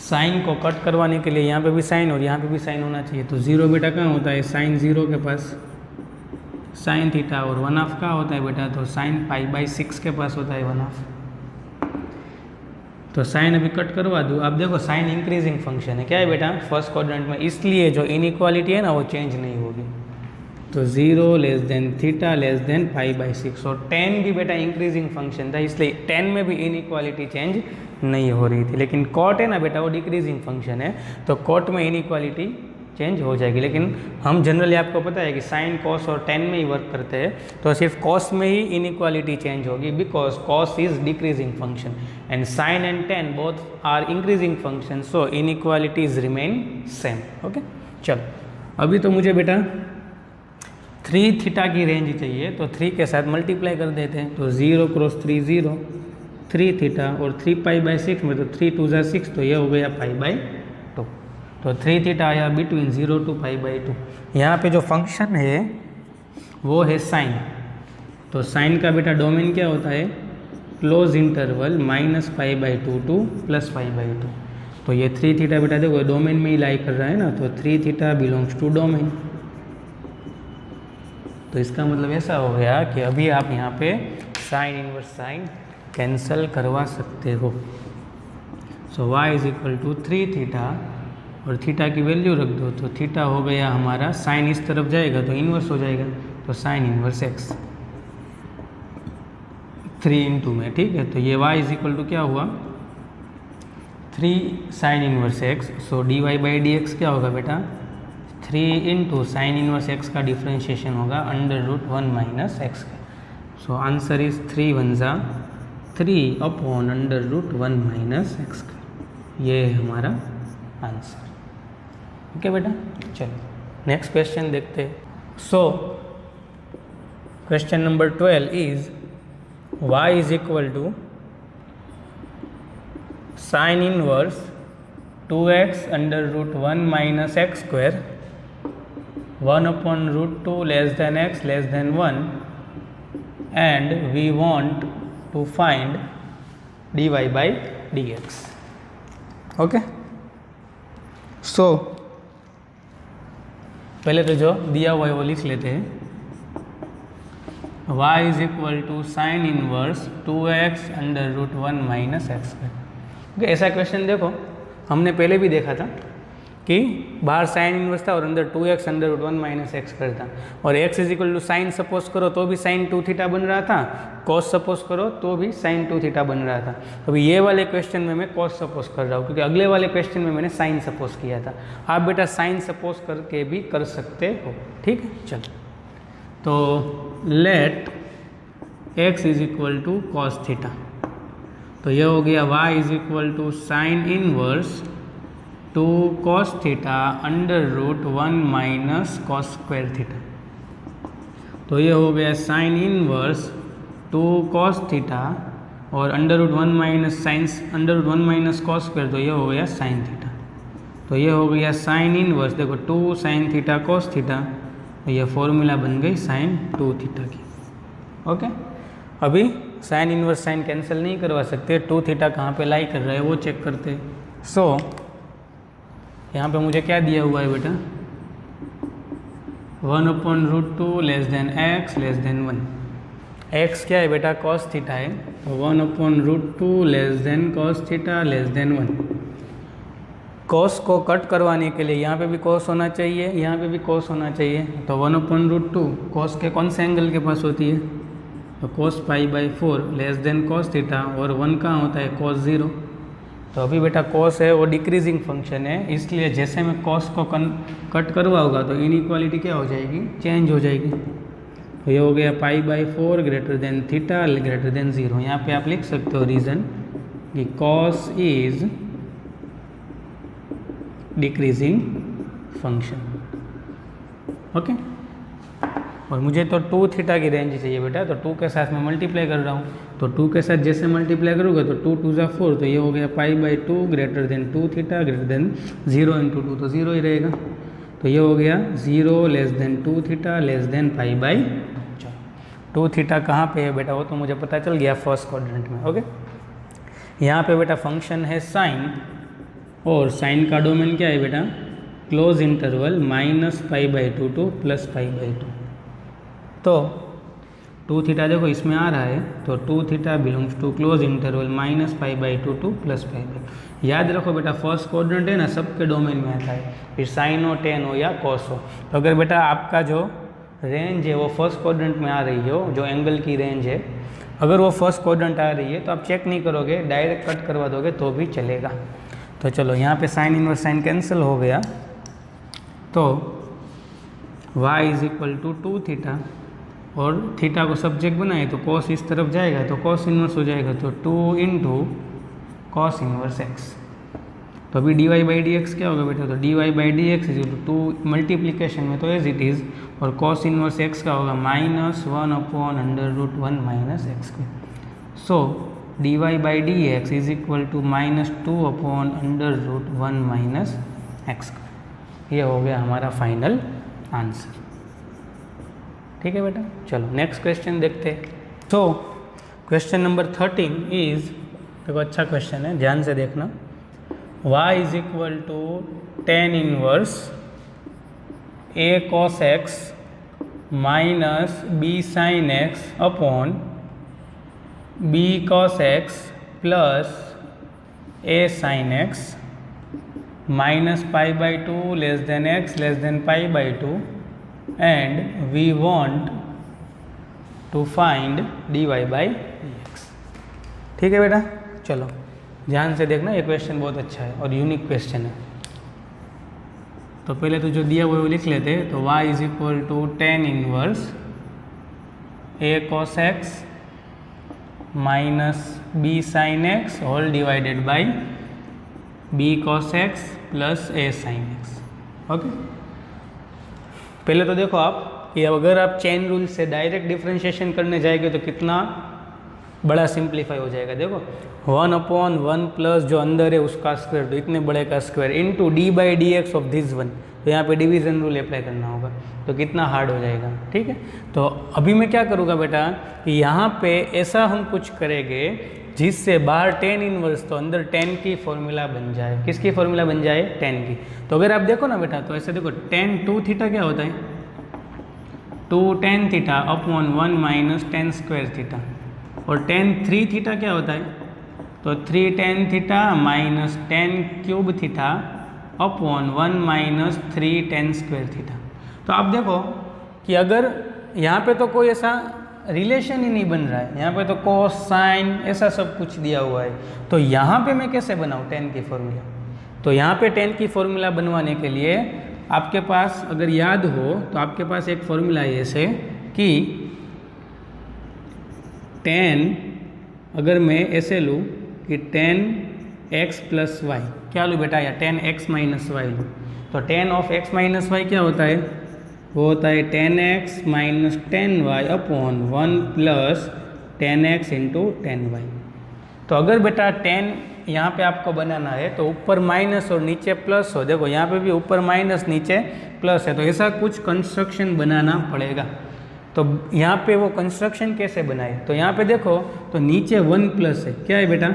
Sine को कट करवाने के लिए यहाँ पे भी साइन और यहाँ पे भी साइन होना चाहिए, तो 0 बेटा कहाँ होता है, साइन 0 के पास साइन थीटा, और 1/2 कहाँ होता है बेटा, तो साइन पाई बाई 6 के पास होता है 1/2। तो साइन अभी कट करवा दूँ। अब देखो साइन इंक्रीजिंग फंक्शन है, क्या है बेटा फर्स्ट क्वाड्रेंट में, इसलिए जो इनइक्वालिटी है ना वो चेंज नहीं होगी। तो 0 less than theta less than pi by 6, और 10 भी बेटा इंक्रीजिंग फंक्शन था, इसलिए 10 में भी इनइक्वालिटी चेंज नहीं हो रही थी। लेकिन कॉट है ना बेटा वो डिक्रीजिंग फंक्शन है, तो कॉट में इनइक्वालिटी चेंज हो जाएगी। लेकिन हम जनरली आपको पता है कि साइन कॉस और 10 में ही वर्क करते हैं, तो सिर्फ कॉस में ही इनइक्वालिटी चेंज होगी, because cos is decreasing function and sine and 10 both are increasing function, so inequalities remain same. Okay चलो, अभी तो मुझे बेटा 3 थीटा की रेंज चाहिए, तो 3 के साथ मल्टीप्लाई कर देते हैं, तो 0 क्रॉस 3 0 3 थीटा, और 3 पाई बाई 6 में तो 3 2 ज़ा 6, तो ये हो गया पाई बाई 2, तो 3 थीटा आया बिटवीन 0 टू पाई बाई 2। यहाँ पे जो फंक्शन है वो है साइन, तो साइन का बेटा डोमेन क्या होता है, क्लोज इंटरवल -पाई बाई 2 टू +पाई बाई 2। तो ये 3 थीटा बेटा देखो डोमेन में ही लाई कर रहा है ना, तो 3 थीटा बिलोंग्स टू डोमेन। तो इसका मतलब ऐसा हो गया कि अभी आप यहाँ पे साइन इनवर्स साइन कैंसल करवा सकते हो। So y is equal to 3 theta, और थीटा की वैल्यू रख दो, तो थीटा हो गया हमारा, साइन इस तरफ जाएगा तो इन्वर्स हो जाएगा, तो साइन इनवर्स x 3 इंटू में। ठीक है, तो ये y इज इक्वल टू क्या हुआ 3 sine inverse x, so dy by d x क्या होगा बेटा 3 इंटू साइन इनवर्स एक्स का डिफ्रेंशिएशन होगा अंडर रूट 1 माइनस एक्स का। सो आंसर इज 3 वन ज़ा 3 upon under root 1 minus x का। ये है हमारा आंसर। ओके बेटा, चलो नेक्स्ट क्वेश्चन देखते हैं। So question number 12 is y is equal to sine inverse 2x under root 1 minus x square 1 upon root 2 less than x less than 1 and we want to find dy by dx। Okay, so पहले तो जो दिया हुआ है वो लिख लेते हैं। y is equal to sine inverse 2x under root 1 minus x square. Okay, ऐसा क्वेश्चन देखो हमने पहले भी देखा था कि बाहर साइन इनवर्स था और अंदर 2x under root 1 minus x square था, और x is equal to sine suppose करो तो भी साइन 2 थीटा बन रहा था, कॉस सपोज करो तो भी साइन 2 थीटा बन रहा था। अभी ये वाले क्वेश्चन में मैं कॉस सपोज कर रहा हूँ क्योंकि अगले वाले क्वेश्चन में मैंने साइन सपोज किया था। आप बेटा साइन सपोज करके भी कर सकते हो, ठीक है। चलो, तो let x is equal to cos theta, तो यह हो गया y is equal to sine inverse 2 cos theta under root 1 minus cos square theta. तो ये हो गया साइन इनवर्स 2 कॉस थीटा और under root 1 minus sine under root 1 minus cos square, तो ये हो गया साइन थीटा। तो ये हो गया साइन इनवर्स, देखो 2 साइन थीटा कॉस थीटा, तो ये फॉर्मूला बन गई साइन 2 थीटा की। ओके, अभी साइन इनवर्स साइन कैंसिल नहीं करवा सकते, 2 थीटा कहाँ पे लाई कर रहा है वो चेक करते। सो यहाँ पे मुझे क्या दिया हुआ है बेटा, 1 upon root 2 less than x less than 1। X क्या है बेटा, कॉस थीटा है, तो 1 upon root 2 less than cos theta less than 1। Cos को कट करवाने के लिए यहाँ पे भी कॉस होना चाहिए, यहाँ पे भी कॉस होना चाहिए, तो 1 अपॉन रूट 2 कॉस के कौन से एंगल के पास होती है, तो cos pi by 4 less than cos theta, और 1 कहाँ होता है, कॉस 0। तो अभी बेटा कॉस है वो डिक्रीजिंग फंक्शन है, इसलिए जैसे मैं कॉस को कट करवाऊंगा तो इनइक्वालिटी क्या हो जाएगी, चेंज हो जाएगी। तो ये हो गया pi by 4 greater than theta greater than 0। यहाँ पे आप लिख सकते हो रीज़न कि cos is decreasing function. Okay, और मुझे तो 2 थीटा की रेंज चाहिए बेटा, तो 2 के साथ मैं मल्टीप्लाई कर रहा हूँ, तो 2 के साथ जैसे मल्टीप्लाई करूँगा तो 2 2 ज़ा 4, तो ये हो गया पाई by 2 greater than 2 theta greater than 0 into 2, तो 0 ही रहेगा। तो ये हो गया 0 less than 2 theta less than pi by 2 theta कहाँ पे है बेटा, वो तो मुझे पता चल गया फर्स्ट क्वाड्रेंट में। ओके, यहाँ पे बेटा फंक्शन है साइन, और साइन का डोमेन क्या है बेटा, close interval minus pi by 2 to plus pi by 2। तो 2 थीटा देखो इसमें आ रहा है, तो 2 theta belongs to close interval minus pi by 2 to plus pi by. याद रखो बेटा फर्स्ट क्वाड्रेंट है ना, सबके डोमेन में आता है, फिर साइन हो टेन हो या कॉस हो। तो अगर बेटा आपका जो रेंज है वो फर्स्ट क्वाड्रेंट में आ रही हो, जो एंगल की रेंज है, अगर वो फर्स्ट क्वाड्रेंट आ रही है तो आप चेक नहीं करोगे, डायरेक्ट कट करवा दोगे तो भी चलेगा। तो चलो यहाँ पे साइन इनवर्स साइन कैंसिल हो गया, तो y is equal to 2 theta, और थीटा को सब्जेक्ट बनाए तो कॉस इस तरफ जाएगा तो कॉस इनवर्स हो जाएगा, तो 2 इंटू कॉस इनवर्स एक्स। तो अभी dy बाई डी एक्स क्या होगा बेटा, तो dy by d x is 2 multiplication में तो एज इट इज़, और कॉस इनवर्स एक्स का होगा minus 1 upon under root 1 minus x square. So dy by d x is equal to minus 2 upon under root 1 minus x square. ये हो गया हमारा final answer. ठीक है बेटा, चलो नेक्स्ट क्वेश्चन देखते हैं। तो क्वेश्चन नंबर 13 इज, देखो अच्छा क्वेश्चन है, ध्यान से देखना। y is equal to tan inverse a cos x minus b sin x upon b cos x plus a sin x minus pi by 2 less than x less than pi by 2 and we want to find dy by dx। ठीक है बेटा, चलो ध्यान से देखना, ये question बहुत अच्छा है और यूनिक क्वेश्चन है। तो पहले तो जो दिया हुआ है वो लिख लेते, तो y is equal to tan inverse a cos x minus b sin x whole divided by b cos x plus a sin x। Okay, पहले तो देखो आप कि अगर आप चेन रूल से डायरेक्ट डिफरेंशिएशन करने जाएंगे तो कितना बड़ा सिंप्लीफाई हो जाएगा। देखो 1/1 प्लस जो अंदर है उसका स्क्वायर, तो इतने बड़े का square into d by d x of this one, तो यहाँ पे डिवीजन रूल अप्लाई करना होगा, तो कितना हार्ड हो जाएगा। ठीक है, तो अभी मैं क्या करूँगा बेटा कि यहाँ पे ऐसा हम कुछ करेंगे जिससे बाहर टेन इनवर्स तो अंदर टेन की फॉर्मूला बन जाए। किसकी फॉर्मूला बन जाए? टेन की। तो अगर आप देखो ना बेटा, तो ऐसे देखो टेन टू थीटा क्या होता है? 2 tan theta upon 1 minus ten square theta. और टेन थ्री थीटा क्या होता है? तो 3 tan theta minus ten cube theta upon 1 minus 3 tan square theta. तो आप देखो कि अगर यहाँ पे तो कोई ऐसा रिलेशन ही नहीं बन रहा है, यहाँ पे तो कोस साइन ऐसा सब कुछ दिया हुआ है, तो यहाँ पे मैं कैसे बनाऊँ टेन की फॉर्मूला? तो यहाँ पे टेन की फॉर्मूला बनवाने के लिए आपके पास अगर याद हो तो आपके पास एक फॉर्मूला है ऐसे कि टेन, अगर मैं ऐसे लूँ कि टेन एक्स प्लस वाई, क्या लूँ बेटा? या टेन एक्स माइनस वाई लूँ, तो tan of x minus y क्या होता है? वो होता है tan x minus tan y upon 1 plus tan x into tan y. तो अगर बेटा टेन यहाँ पे आपको बनाना है तो ऊपर माइनस और नीचे प्लस हो, देखो यहाँ पे भी ऊपर माइनस नीचे प्लस है, तो ऐसा कुछ कंस्ट्रक्शन बनाना पड़ेगा। तो यहाँ पे वो कंस्ट्रक्शन कैसे बनाए? तो यहाँ पे देखो तो नीचे 1 प्लस है, क्या है बेटा?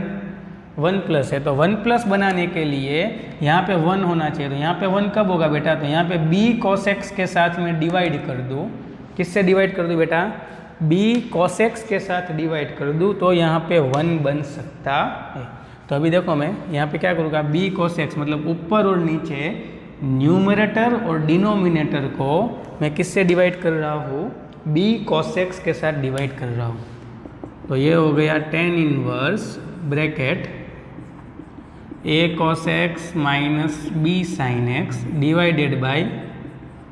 1 प्लस है, तो 1 प्लस बनाने के लिए यहाँ पे 1 होना चाहिए। तो यहाँ पे 1 कब होगा बेटा? तो यहाँ पे b cos x के साथ में डिवाइड कर दूँ। किससे डिवाइड कर दूँ बेटा? b cos x के साथ डिवाइड कर दूँ, तो यहाँ पे 1 बन सकता है। तो अभी देखो मैं यहाँ पे क्या करूँगा, b cos x मतलब ऊपर और नीचे न्यूमरेटर और डिनोमिनेटर को मैं किससे डिवाइड कर रहा हूँ? b cos x के साथ डिवाइड कर रहा हूँ। तो ये हो गया tan inverse bracket a cos x minus b sin x divided by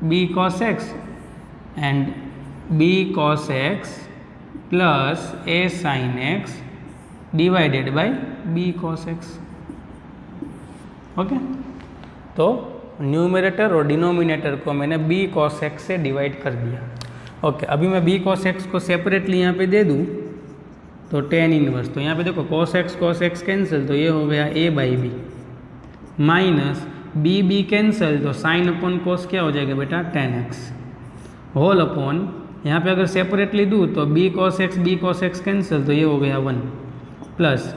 b cos x and b cos x plus a sin x divided by b cos x। Okay, तो न्यूमरेटर और denominator को मैंने b cos x से divide कर दिया। Okay, अभी मैं b cos x को सेपरेटली यहाँ पे दे दूँ तो टेन इनवर्स, तो यहाँ पे देखो cos x कैंसिल, तो ये हो गया a by b minus b cancel, तो साइन अपॉन कोस क्या हो जाएगा बेटा? टेन एक्स होल अपॉन, यहाँ पे अगर सेपरेटली दूँ तो b cos x कैंसिल, तो ये हो गया 1 plus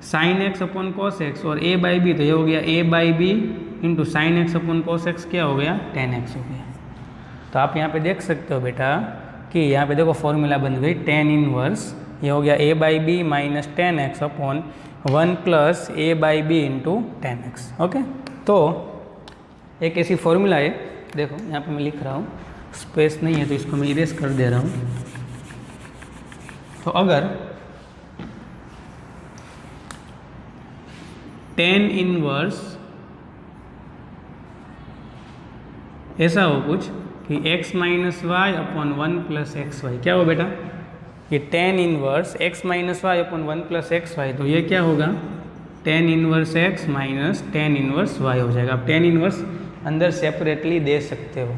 sine x upon cos x और a बाई बी, तो ये हो गया a by b into sine x upon cos x क्या हो गया? टेन एक्स हो गया। तो आप यहाँ पे देख सकते हो बेटा कि यहाँ पे देखो फॉर्मूला बन गई टेन इनवर्स, ये हो गया a by b minus tan x upon 1 plus a by b into tan x. Okay, तो एक ऐसी फॉर्मूला है, देखो यहाँ पे मैं लिख रहा हूँ, स्पेस नहीं है तो इसको मैं इरेज कर दे रहा हूँ। तो अगर टेन इनवर्स ऐसा हो कुछ कि x minus y upon 1 plus x y, क्या हो बेटा? ये tan inverse x minus y upon 1 plus x y, तो ये क्या होगा? Tan inverse x minus tan inverse y हो जाएगा। आप टेन इनवर्स अंदर सेपरेटली दे सकते हो।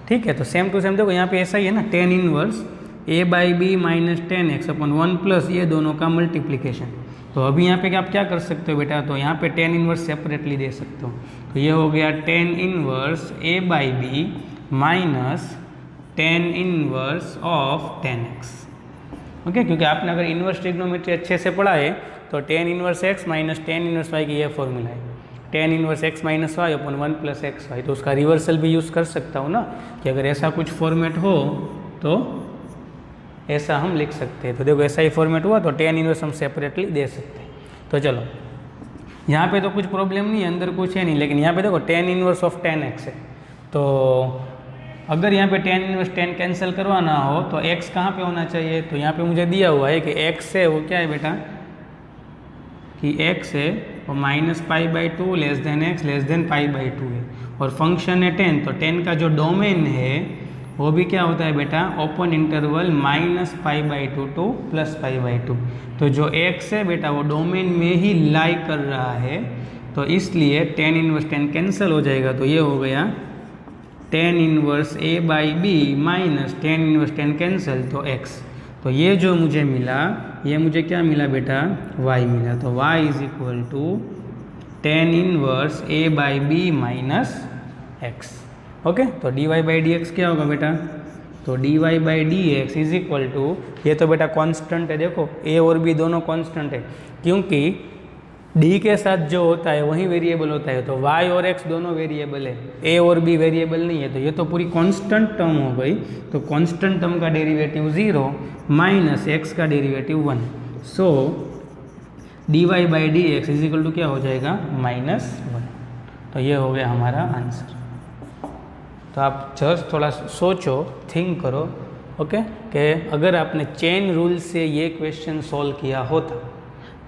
ठीक है, तो सेम टू सेम देखो यहाँ पे ऐसा ही है ना, tan inverse a by b minus tan x upon 1 plus ये दोनों का मल्टीप्लीकेशन। तो अभी यहाँ पे आप क्या कर सकते हो बेटा? तो यहाँ पे टेन इनवर्स सेपरेटली दे सकते हो, तो ये हो गया tan inverse a by b minus tan inverse of tan x. Okay, क्योंकि आपने अगर इनवर्स ट्रिग्नोमेट्री अच्छे से पढ़ा है तो tan inverse x minus tan inverse y की यह फॉर्मूला है, tan inverse x minus y upon 1 plus x y. तो उसका रिवर्सल भी यूज़ कर सकता हूँ ना, कि अगर ऐसा कुछ फॉर्मेट हो तो ऐसा हम लिख सकते हैं। तो देखो ऐसा ही फॉर्मेट हुआ तो टेन इनवर्स हम सेपरेटली दे सकते हैं। तो चलो यहाँ पे तो कुछ प्रॉब्लम नहीं है, अंदर कुछ है नहीं, लेकिन यहाँ पे देखो ten inverse of tan x है, तो अगर यहाँ पे टेन इनवर्स टेन कैंसिल करवाना हो तो x कहाँ पे होना चाहिए? तो यहाँ पे मुझे दिया हुआ है कि x है वो क्या है बेटा कि x है वो minus pi by two less than x less than pi by two है, और फंक्शन है 10, तो 10 का जो डोमेन है वो भी क्या होता है बेटा, ओपन इंटरवल -π/2 टू +π/2। तो जो x है बेटा वो डोमेन में ही लाई कर रहा है, तो इसलिए tan इनवर्स 10 कैंसिल हो जाएगा, तो ये हो गया tan inverse a/b minus tan inverse 10 cancel, तो x। तो ये जो मुझे मिला, ये मुझे क्या मिला बेटा, y मिला। तो y is equal to tan inverse a/b minus x। Okay, तो dy/dx क्या होगा बेटा, तो dy/dx इज इक्वल टू, ये तो बेटा कांस्टेंट है, देखो a और b दोनों कांस्टेंट है, क्योंकि d के साथ जो होता है वही वेरिएबल होता है, तो y और x दोनों वेरिएबल है, a और b वेरिएबल नहीं है, तो ये तो पूरी कांस्टेंट टर्म हो गई। तो कांस्टेंट टर्म का डेरिवेटिव 0 माइनस x का derivative 1, so dy/dx is equal to क्या हो जाएगा, -1। तो ये हो गया हमारा आंसर। तो आप जस्ट थोड़ा सोचो, थिंक करो, ओके, कि अगर आपने चेन रूल से ये क्वेश्चन सॉल्व किया होता,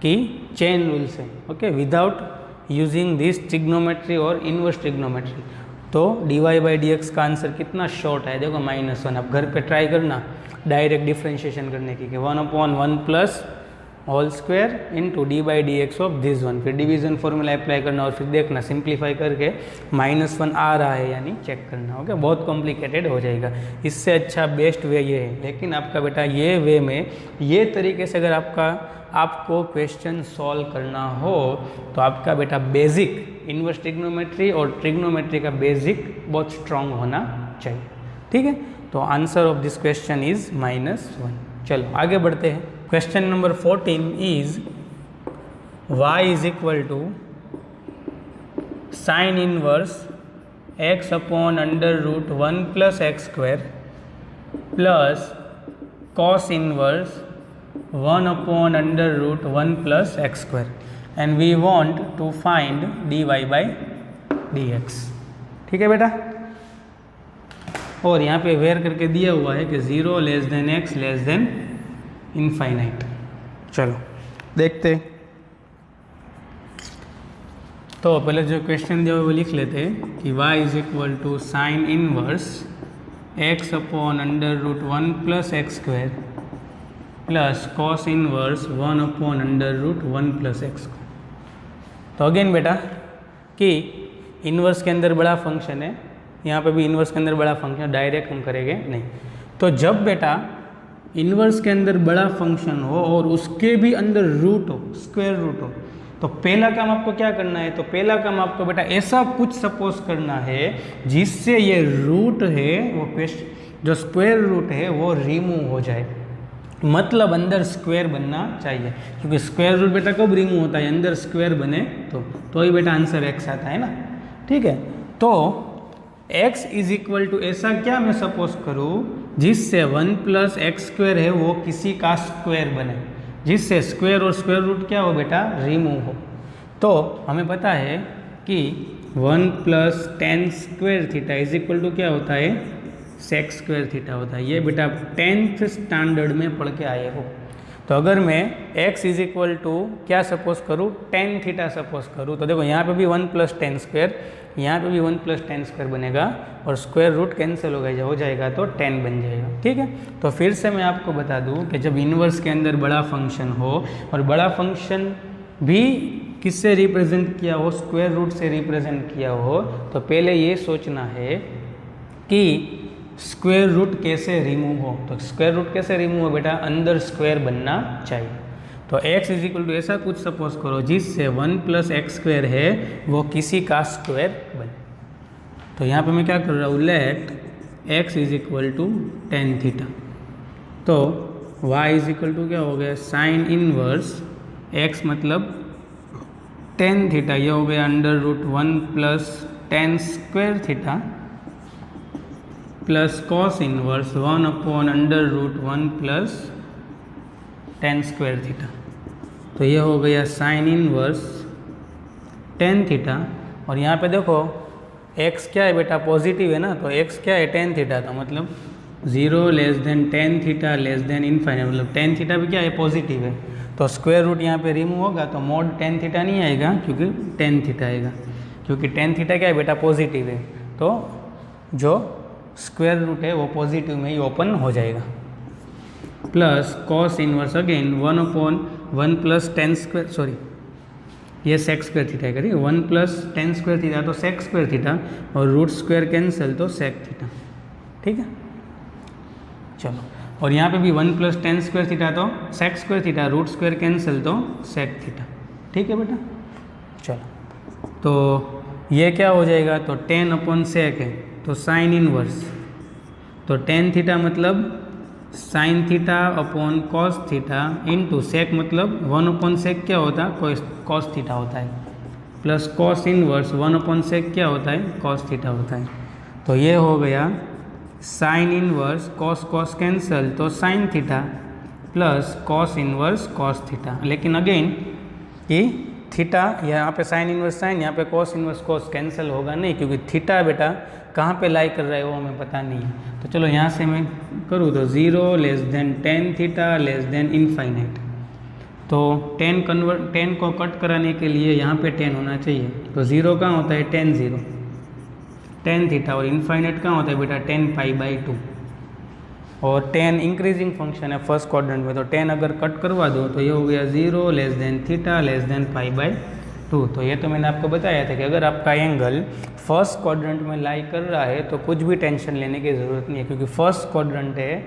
कि चेन रूल से, okay, without using this trigonometry और इनवर्स ट्रिग्नोमेट्री, तो dy/dx का आंसर कितना शॉर्ट है, देखो -1। आप घर पे ट्राई करना डायरेक्ट डिफ्रेंशिएशन करने की, कि 1/1 plus whole square into dy/dx of this one, फिर डिवीजन फॉर्मूला अप्लाई करना और फिर देखना सिंप्लीफाई करके -1 आ रहा है यानी चेक करना। ओके, बहुत कॉम्प्लिकेटेड हो जाएगा, इससे अच्छा बेस्ट वे ये है। लेकिन आपका बेटा ये वे में, ये तरीके से अगर आपको क्वेश्चन सॉल्व करना हो, तो आपका बेटा बेसिक इनवर्स ट्रिग्नोमेट्री और ट्रिग्नोमेट्री का बेसिक बहुत स्ट्रांग होना चाहिए। ठीक है, तो answer of this question is -1। चलो आगे बढ़ते हैं। Question number 14 is y is equal to sine inverse x upon √1 plus x square plus cos inverse 1 upon √1 plus x square, and we want to find dy/dx। ठीक है बेटा, और यहाँ पे वेयर करके दिया हुआ है कि 0 less than x less then infinite. चलो देखते, तो पहले जो क्वेश्चन दिया हुआ वो लिख लेते हैं कि y is equal to sine inverse x upon √1 plus x square plus cos inverse 1 upon √1 plus x square. तो अगेन बेटा कि इनवर्स के अंदर बड़ा फंक्शन है, यहाँ पे भी इनवर्स के अंदर बड़ा फंक्शन, डायरेक्ट हम करेंगे नहीं। तो जब बेटा इनवर्स के अंदर बड़ा फंक्शन हो और उसके भी अंदर रूट हो, स्क्वायर रूट हो, तो पहला काम आपको क्या करना है, तो पहला काम आपको बेटा ऐसा कुछ सपोज करना है जिससे ये रूट है वो जो स्क्वायर रूट है वो रिमूव हो जाए, मतलब अंदर स्क्वायर बनना चाहिए, क्योंकि स्क्वायर रूट बेटा कब रिमूव होता है, अंदर स्क्वायर बने तो ही बेटा आंसर x आता है ना। ठीक है, तो x इज इक्वल टू ऐसा क्या मैं सपोज करूँ जिससे 1 प्लस एक्स स्क्वायर है वो किसी का स्क्वायर बने, जिससे स्क्वायर और स्क्वायर रूट क्या हो बेटा, रिमूव हो। तो हमें पता है कि 1 plus tan square theta is equal to क्या होता है, sec स्क्वायर थीटा होता है। ये बेटा 10th स्टैंडर्ड में पढ़ के आए हो। तो अगर मैं x इज इक्वल टू क्या सपोज करूँ, tan थीटा सपोज करूँ, तो देखो यहाँ पे भी 1 प्लस tan स्क्वायर, यहाँ पे भी 1 प्लस tan स्क्वायर बनेगा और स्क्वायर रूट कैंसिल हो जाएगा तो tan बन जाएगा। ठीक है, तो फिर से मैं आपको बता दूँ कि जब इन्वर्स के अंदर बड़ा फंक्शन हो और बड़ा फंक्शन भी किससे रिप्रेजेंट किया हो, स्क्वायर रूट से रिप्रेजेंट किया हो, तो पहले ये सोचना है कि स्क्वायर रूट कैसे रिमूव हो। तो स्क्वायर रूट कैसे रिमूव हो बेटा, अंदर स्क्वायर बनना चाहिए। तो x इज इक्वल टू ऐसा कुछ सपोज करो जिससे 1 प्लस एक्स स्क्वायर है वो किसी का स्क्वायर बने। तो यहाँ पे मैं क्या कर रहा हूँ, let x is equal to tan theta. तो y इज इक्वल टू क्या हो गया, साइन इनवर्स x मतलब tan थीटा, ये हो गया √1 plus tan square theta plus cos inverse 1 upon √1 plus tan square theta. तो ये हो गया साइन इनवर्स tan थीटा, और यहाँ पे देखो x क्या है बेटा, पॉजिटिव है ना, तो x क्या है, tan थीटा, तो मतलब 0 less than tan theta less then infinite, मतलब tan थीटा भी क्या है, पॉजिटिव है। तो स्क्वायर रूट यहाँ पे रिमूव होगा तो मोड tan थीटा नहीं आएगा क्योंकि tan थीटा आएगा। क्योंकि टेन थीटा क्या है बेटा, पॉजिटिव है, तो जो स्क्वायर रूट है वो पॉजिटिव में ही ओपन हो जाएगा। Plus cos inverse again 1/1 plus ten square, sorry ये सेक स्क्वायर थीटा करिए, 1 प्लस टेन स्क्वायर थीटा तो सेक स्क्वायर थीटा, और रूट स्क्वायर कैंसिल तो सेक थीटा। ठीक है, चलो, और यहाँ पे भी 1 प्लस टेन स्क्वायर थीटा तो sec square theta, root square cancel तो सेक थीटा। ठीक है बेटा, चलो, तो ये क्या हो जाएगा, तो 10/sec है तो साइन इनवर्स, तो टेन थीटा मतलब sine theta upon cos theta into sec मतलब 1/sec क्या होता है, कॉस थीटा होता है, प्लस कॉस इनवर्स 1/sec क्या होता है, कॉस थीटा होता है। तो ये हो गया sine inverse cos cos cancel तो sine theta plus cos inverse cos theta. लेकिन अगेन कि थीटा यहाँ पे साइन इनवर्स साइन, यहाँ पे कॉस इनवर्स कॉस कैंसिल होगा नहीं, क्योंकि थीटा बेटा कहाँ पे लाई कर रहा है वो हमें पता नहीं है। तो चलो यहाँ से मैं करूँ तो 0 less than tan theta less then infinite, तो 10 को कट कराने के लिए यहाँ पे 10 होना चाहिए, तो 0 कहाँ होता है, 10 थीटा, और इनफाइनाइट कहाँ होता है बेटा, 10π/2, और 10 इंक्रीजिंग फंक्शन है फर्स्ट क्वाड्रेंट में, तो 10 अगर कट करवा दो तो ये हो गया 0 less than theta less than π/2। तो ये तो मैंने आपको बताया था कि अगर आपका एंगल फर्स्ट क्वाड्रेंट में लाई कर रहा है तो कुछ भी टेंशन लेने की ज़रूरत नहीं है, क्योंकि फर्स्ट क्वाड्रेंट है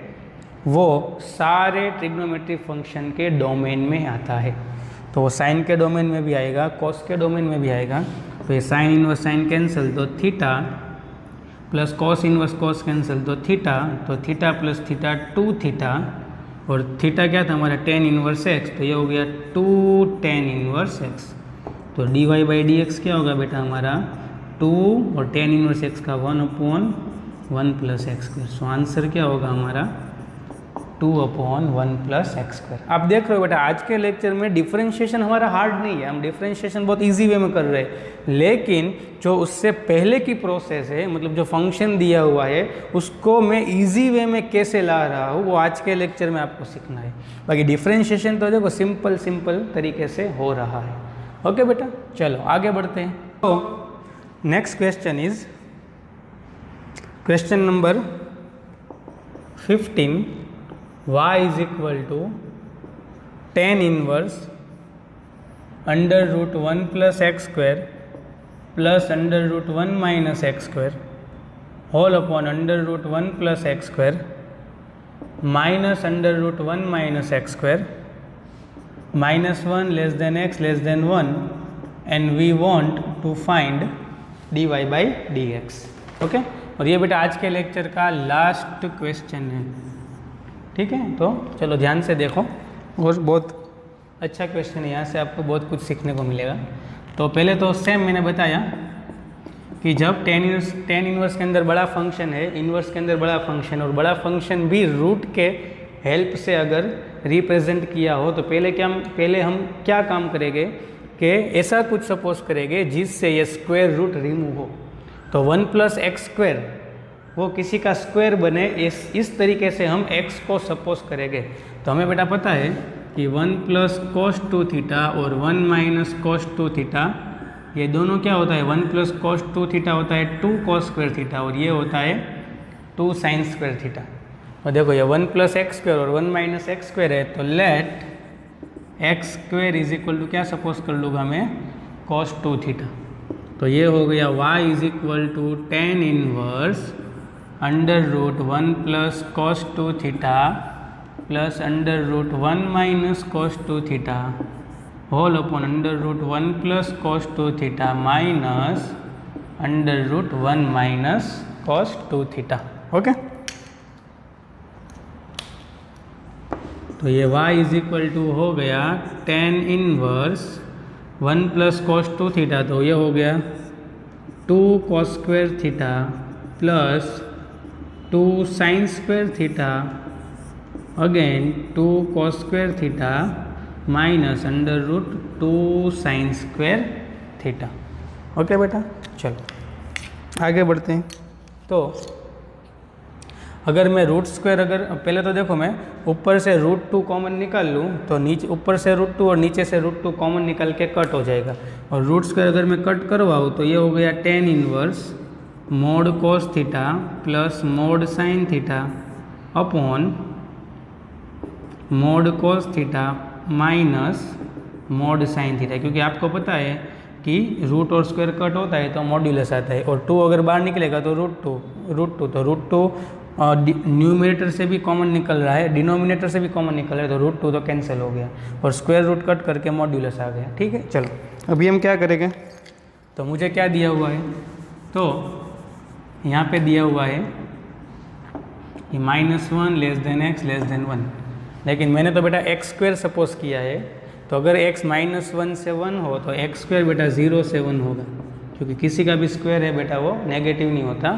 वो सारे ट्रिग्नोमेट्रिक फंक्शन के डोमेन में आता है, तो वो साइन के डोमेन में भी आएगा, कॉस के डोमेन में भी आएगा। तो ये साइन इनवर्स साइन कैंसिल तो theta plus cos inverse cos cancel तो थीटा, तो थीटा प्लस थीटा 2 थीटा, और थीटा क्या था हमारा 10 इनवर्स x, तो ये हो गया 2 10 इनवर्स x। तो dy/dx क्या होगा बेटा हमारा 2 और 10 इनवर्स x का 1/1 प्लस x²। सो आंसर क्या होगा हमारा 2/1 प्लस x²। आप देख रहे हो बेटा आज के लेक्चर में डिफरेंशिएशन हमारा हार्ड नहीं है, हम डिफरेंशिएशन बहुत इजी वे में कर रहे हैं, लेकिन जो उससे पहले की प्रोसेस है, मतलब जो फंक्शन दिया हुआ है उसको मैं इजी वे में कैसे ला रहा हूँ वो आज के लेक्चर में आपको सीखना है। बाकी डिफरेंशिएशन तो देखो सिंपल तरीके से हो रहा है। ओके बेटा, चलो आगे बढ़ते हैं। तो next question is question number 15, y is equal to 10 inverse √1 plus x² plus √1 minus x² whole upon √1 plus x² minus √1 minus x² -1 less than x less than 1 and we want to find dy/dx। Okay, और ये बेटा आज के lecture का last question है। ठीक है, तो चलो ध्यान से देखो, और बहुत अच्छा क्वेश्चन है, यहाँ से आपको बहुत कुछ सीखने को मिलेगा। तो पहले तो सेम मैंने बताया कि जब टेन इनवर्स के अंदर बड़ा फंक्शन है, इनवर्स के अंदर बड़ा फंक्शन, और बड़ा फंक्शन भी रूट के हेल्प से अगर रिप्रेजेंट किया हो तो पहले हम क्या काम करेंगे कि ऐसा कुछ सपोज करेंगे जिससे ये स्क्वायर रूट रिमूव हो। तो 1 प्लस x² वो किसी का स्क्वायर बने, इस तरीके से हम x को सपोज करेंगे। तो हमें बेटा पता है कि 1 प्लस cos 2 थीटा और 1 माइनस cos 2 थीटा, ये दोनों क्या होता है, 1 प्लस cos 2 थीटा होता है 2 cos स्क्वायर थीटा, और ये होता है 2 साइन स्क्वायर थीटा। और देखो ये 1 प्लस x² और 1 माइनस x² है, तो let x² is equal to क्या सपोज कर लूँगा मैं, cos 2 थीटा। तो ये हो गया y is equal to 10 inverse √1 plus cos 2 theta plus √1 minus cos 2 theta whole upon √1 plus cos 2 theta minus √1 minus cos 2 theta. Okay, तो ये y इज इक्वल टू हो गया 10 इनवर्स 1 प्लस cos 2 थीटा, तो ये हो गया 2 cos square theta plus 2 sine square theta again 2 cos square theta minus √2 sine square theta. Okay बेटा, चलो आगे बढ़ते हैं। तो अगर मैं रूट स्क्वायर अगर पहले तो देखो मैं ऊपर से √2 कॉमन निकाल लूँ तो नीचे ऊपर से √2 और नीचे से √2 कॉमन निकाल के कट हो जाएगा। और रूट स्क्वायर अगर मैं कट करवाऊँ तो ये हो गया tan inverse mode cos theta plus mod sine theta upon mode cos theta minus mod sine theta, क्योंकि आपको पता है कि रूट और स्क्वायर कट होता है तो मॉड्यूलस आता है, और 2 अगर बाहर निकलेगा तो √2 तो √2 न्यूमरेटर से भी कॉमन निकल रहा है, डिनोमिनेटर से भी कॉमन निकल रहा है, तो √2 तो कैंसिल हो गया और स्क्वायर रूट कट करके मॉड्यूलस आ गया। ठीक है, चलो अभी हम क्या करेंगे, तो मुझे क्या दिया हुआ है, तो यहाँ पे दिया हुआ है कि -1 < x < 1, लेकिन मैंने तो बेटा x² सपोज किया है, तो अगर x -1 से 1 हो तो x² बेटा 0 से 1 होगा, क्योंकि किसी का भी स्क्वायर है बेटा वो नेगेटिव नहीं होता,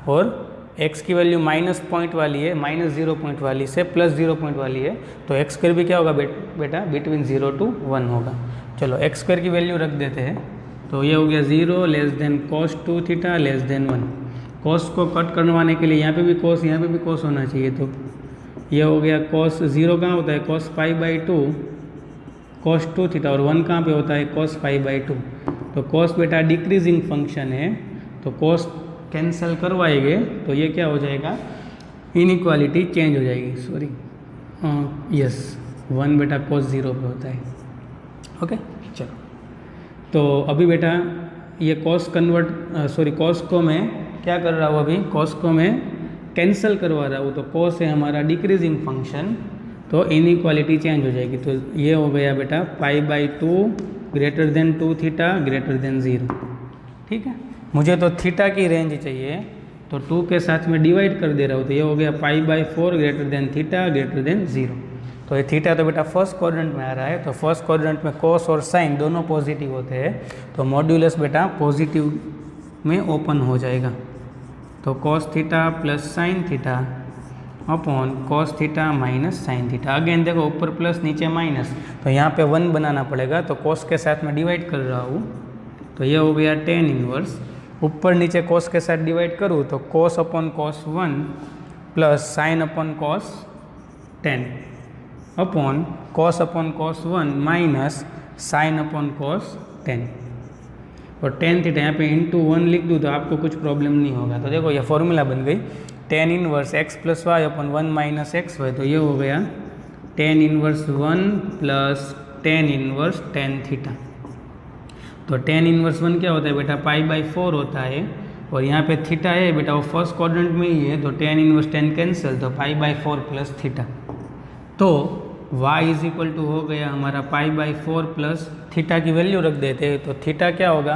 और x की वैल्यू माइनस पॉइंट वाली है, -0 पॉइंट वाली से +0 पॉइंट वाली है, तो x² भी क्या होगा बेटा बिटवीन 0 to 1 होगा। चलो x² की वैल्यू रख देते हैं, तो ये हो गया 0 cos 2 थीटा <1। cos को कट करवाने के लिए यहाँ पे भी cos, यहाँ पे भी cos होना चाहिए, तो ये हो गया cos 0 कहाँ होता है cos π/2 cos 2 थीटा, और 1 कहाँ पे होता है cos π/2। तो cos बेटा डिक्रीजिंग फंक्शन है, तो cos कैंसिल करवाएंगे तो ये क्या हो जाएगा, इनइक्वालिटी चेंज हो जाएगी, सॉरी यस 1 बेटा cos 0 पे होता है। ओके चलो, तो अभी बेटा ये cos cos को मैं क्या कर रहा हूँ, अभी cos को मैं कैंसिल करवा रहा हूँ, तो cos है हमारा डिक्रीजिंग फंक्शन, तो इनइक्वालिटी चेंज हो जाएगी, तो ये हो गया बेटा π/2 > 2 थीटा > 0। ठीक है, मुझे तो थीटा की रेंज चाहिए, तो 2 के साथ में डिवाइड कर दे रहा हूँ, तो ये हो गया π/4 < थीटा > 0। तो ये थीटा तो बेटा फर्स्ट क्वाड्रेंट में आ रहा है, तो फर्स्ट क्वाड्रेंट में cos और साइन दोनों पॉजिटिव होते हैं, तो मॉड्यूलस बेटा पॉजिटिव में ओपन हो जाएगा, तो cos theta plus sign theta upon cos theta minus sine theta. Again देखो ऊपर प्लस नीचे माइनस, तो यहाँ पे 1 बनाना पड़ेगा, तो cos के साथ में डिवाइड कर रहा हूँ, तो ये हो गया tan इनवर्स, ऊपर नीचे cos के साथ डिवाइड करूँ तो cos upon cos 1 plus sine upon cos 10 upon cos 1 minus sine upon cos 10, और tan थीटा यहाँ पे इंटू 1 लिख दूँ तो आपको कुछ प्रॉब्लम नहीं होगा। तो देखो ये फॉर्मूला बन गई tan inverse x + y upon 1 - xy, तो ये हो गया tan inverse 1 plus tan inverse tan theta. तो tan इनवर्स 1 क्या होता है बेटा π/4 होता है, और यहाँ पे थीटा है बेटा वो फर्स्ट क्वाड्रेंट में ही है, तो tan इनवर्स tan कैंसिल, तो π/4 प्लस थीटा, तो y = हो गया हमारा π/4 प्लस थीटा की वैल्यू रख देते हैं, तो थीटा क्या होगा,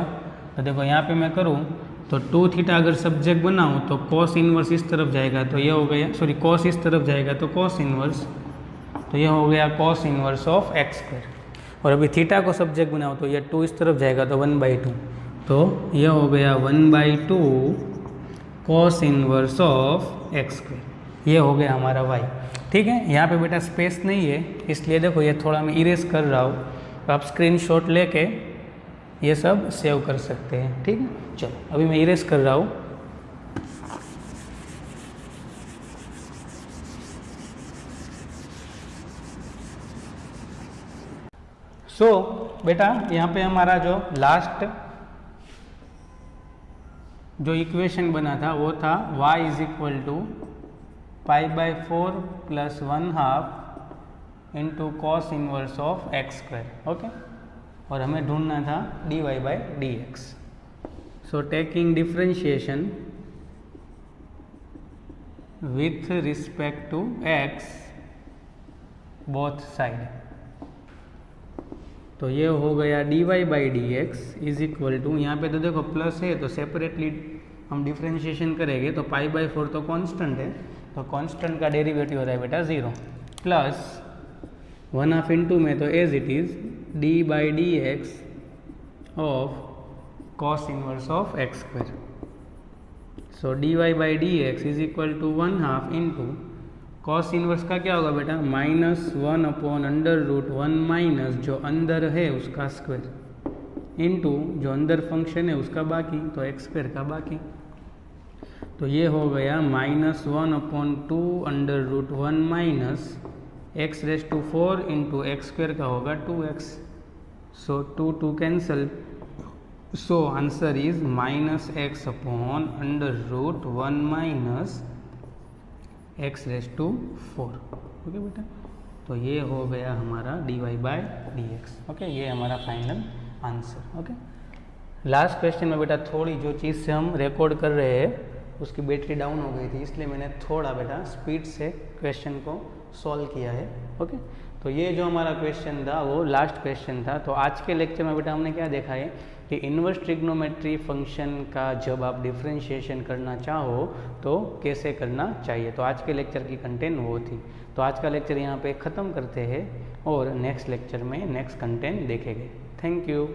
तो देखो यहाँ पे मैं करूँ तो 2 थीटा अगर सब्जेक्ट बनाऊँ तो cos इनवर्स इस तरफ जाएगा, तो ये हो गया सॉरी cos इस तरफ जाएगा तो cos इनवर्स, तो ये हो गया cos इनवर्स ऑफ x², और अभी थीटा को सब्जेक्ट बनाओ तो ये 2 इस तरफ जाएगा तो 1/2, तो ये हो गया 1/2 cos इनवर्स ऑफ x², ये हो गया हमारा y। ठीक है, यहाँ पे बेटा स्पेस नहीं है, इसलिए देखो ये थोड़ा मैं इरेज कर रहा हूँ, तो आप स्क्रीनशॉट लेके ये सब सेव कर सकते हैं। ठीक है, चलो अभी मैं इरेज कर रहा हूँ। बेटा यहाँ पे हमारा जो लास्ट जो इक्वेशन बना था वो था y = π/4 + 1/2 into cos inverse of x²। Okay, और हमें ढूंढना था dy/dx। So taking differentiation with respect to x both side, तो ये हो गया dy/dx = यहाँ पे तो देखो प्लस है तो सेपरेटली हम डिफरेंशिएशन करेंगे, तो π/4 तो कांस्टेंट है, तो कांस्टेंट का डेरिवेटिव होता है बेटा 0 प्लस 1/2 इंटू में तो as it is d/dx of cos inverse of x²। So dy/dx = 1/2 into cos inverse का क्या होगा बेटा -1/√1 माइनस जो अंदर है उसका स्क्वायर इंटू जो अंदर फंक्शन है उसका बाकी, तो x² का बाकी। तो तो ये हो गया -1/2 √1 माइनस x⁴ इंटू x² का होगा 2x। So 2 cancel, so answer is -x/√1 minus x⁴। Okay बेटा, तो ये हो गया हमारा dy/dx। ओके, ये हमारा final answer. Okay, last question में बेटा थोड़ी जो चीज़ से हम रिकॉर्ड कर रहे हैं उसकी बैटरी डाउन हो गई थी, इसलिए मैंने थोड़ा बेटा स्पीड से क्वेश्चन को सॉल्व किया है। ओके, तो ये जो हमारा क्वेश्चन था वो लास्ट क्वेश्चन था। तो आज के लेक्चर में बेटा हमने क्या देखा है कि इन्वर्स ट्रिग्नोमेट्री फंक्शन का जब आप डिफरेंशिएशन करना चाहो तो कैसे करना चाहिए। तो आज के लेक्चर की कंटेंट वो थी। तो आज का लेक्चर यहाँ पे ख़त्म करते हैं और नेक्स्ट लेक्चर में नेक्स्ट कंटेंट देखेंगे। Thank you.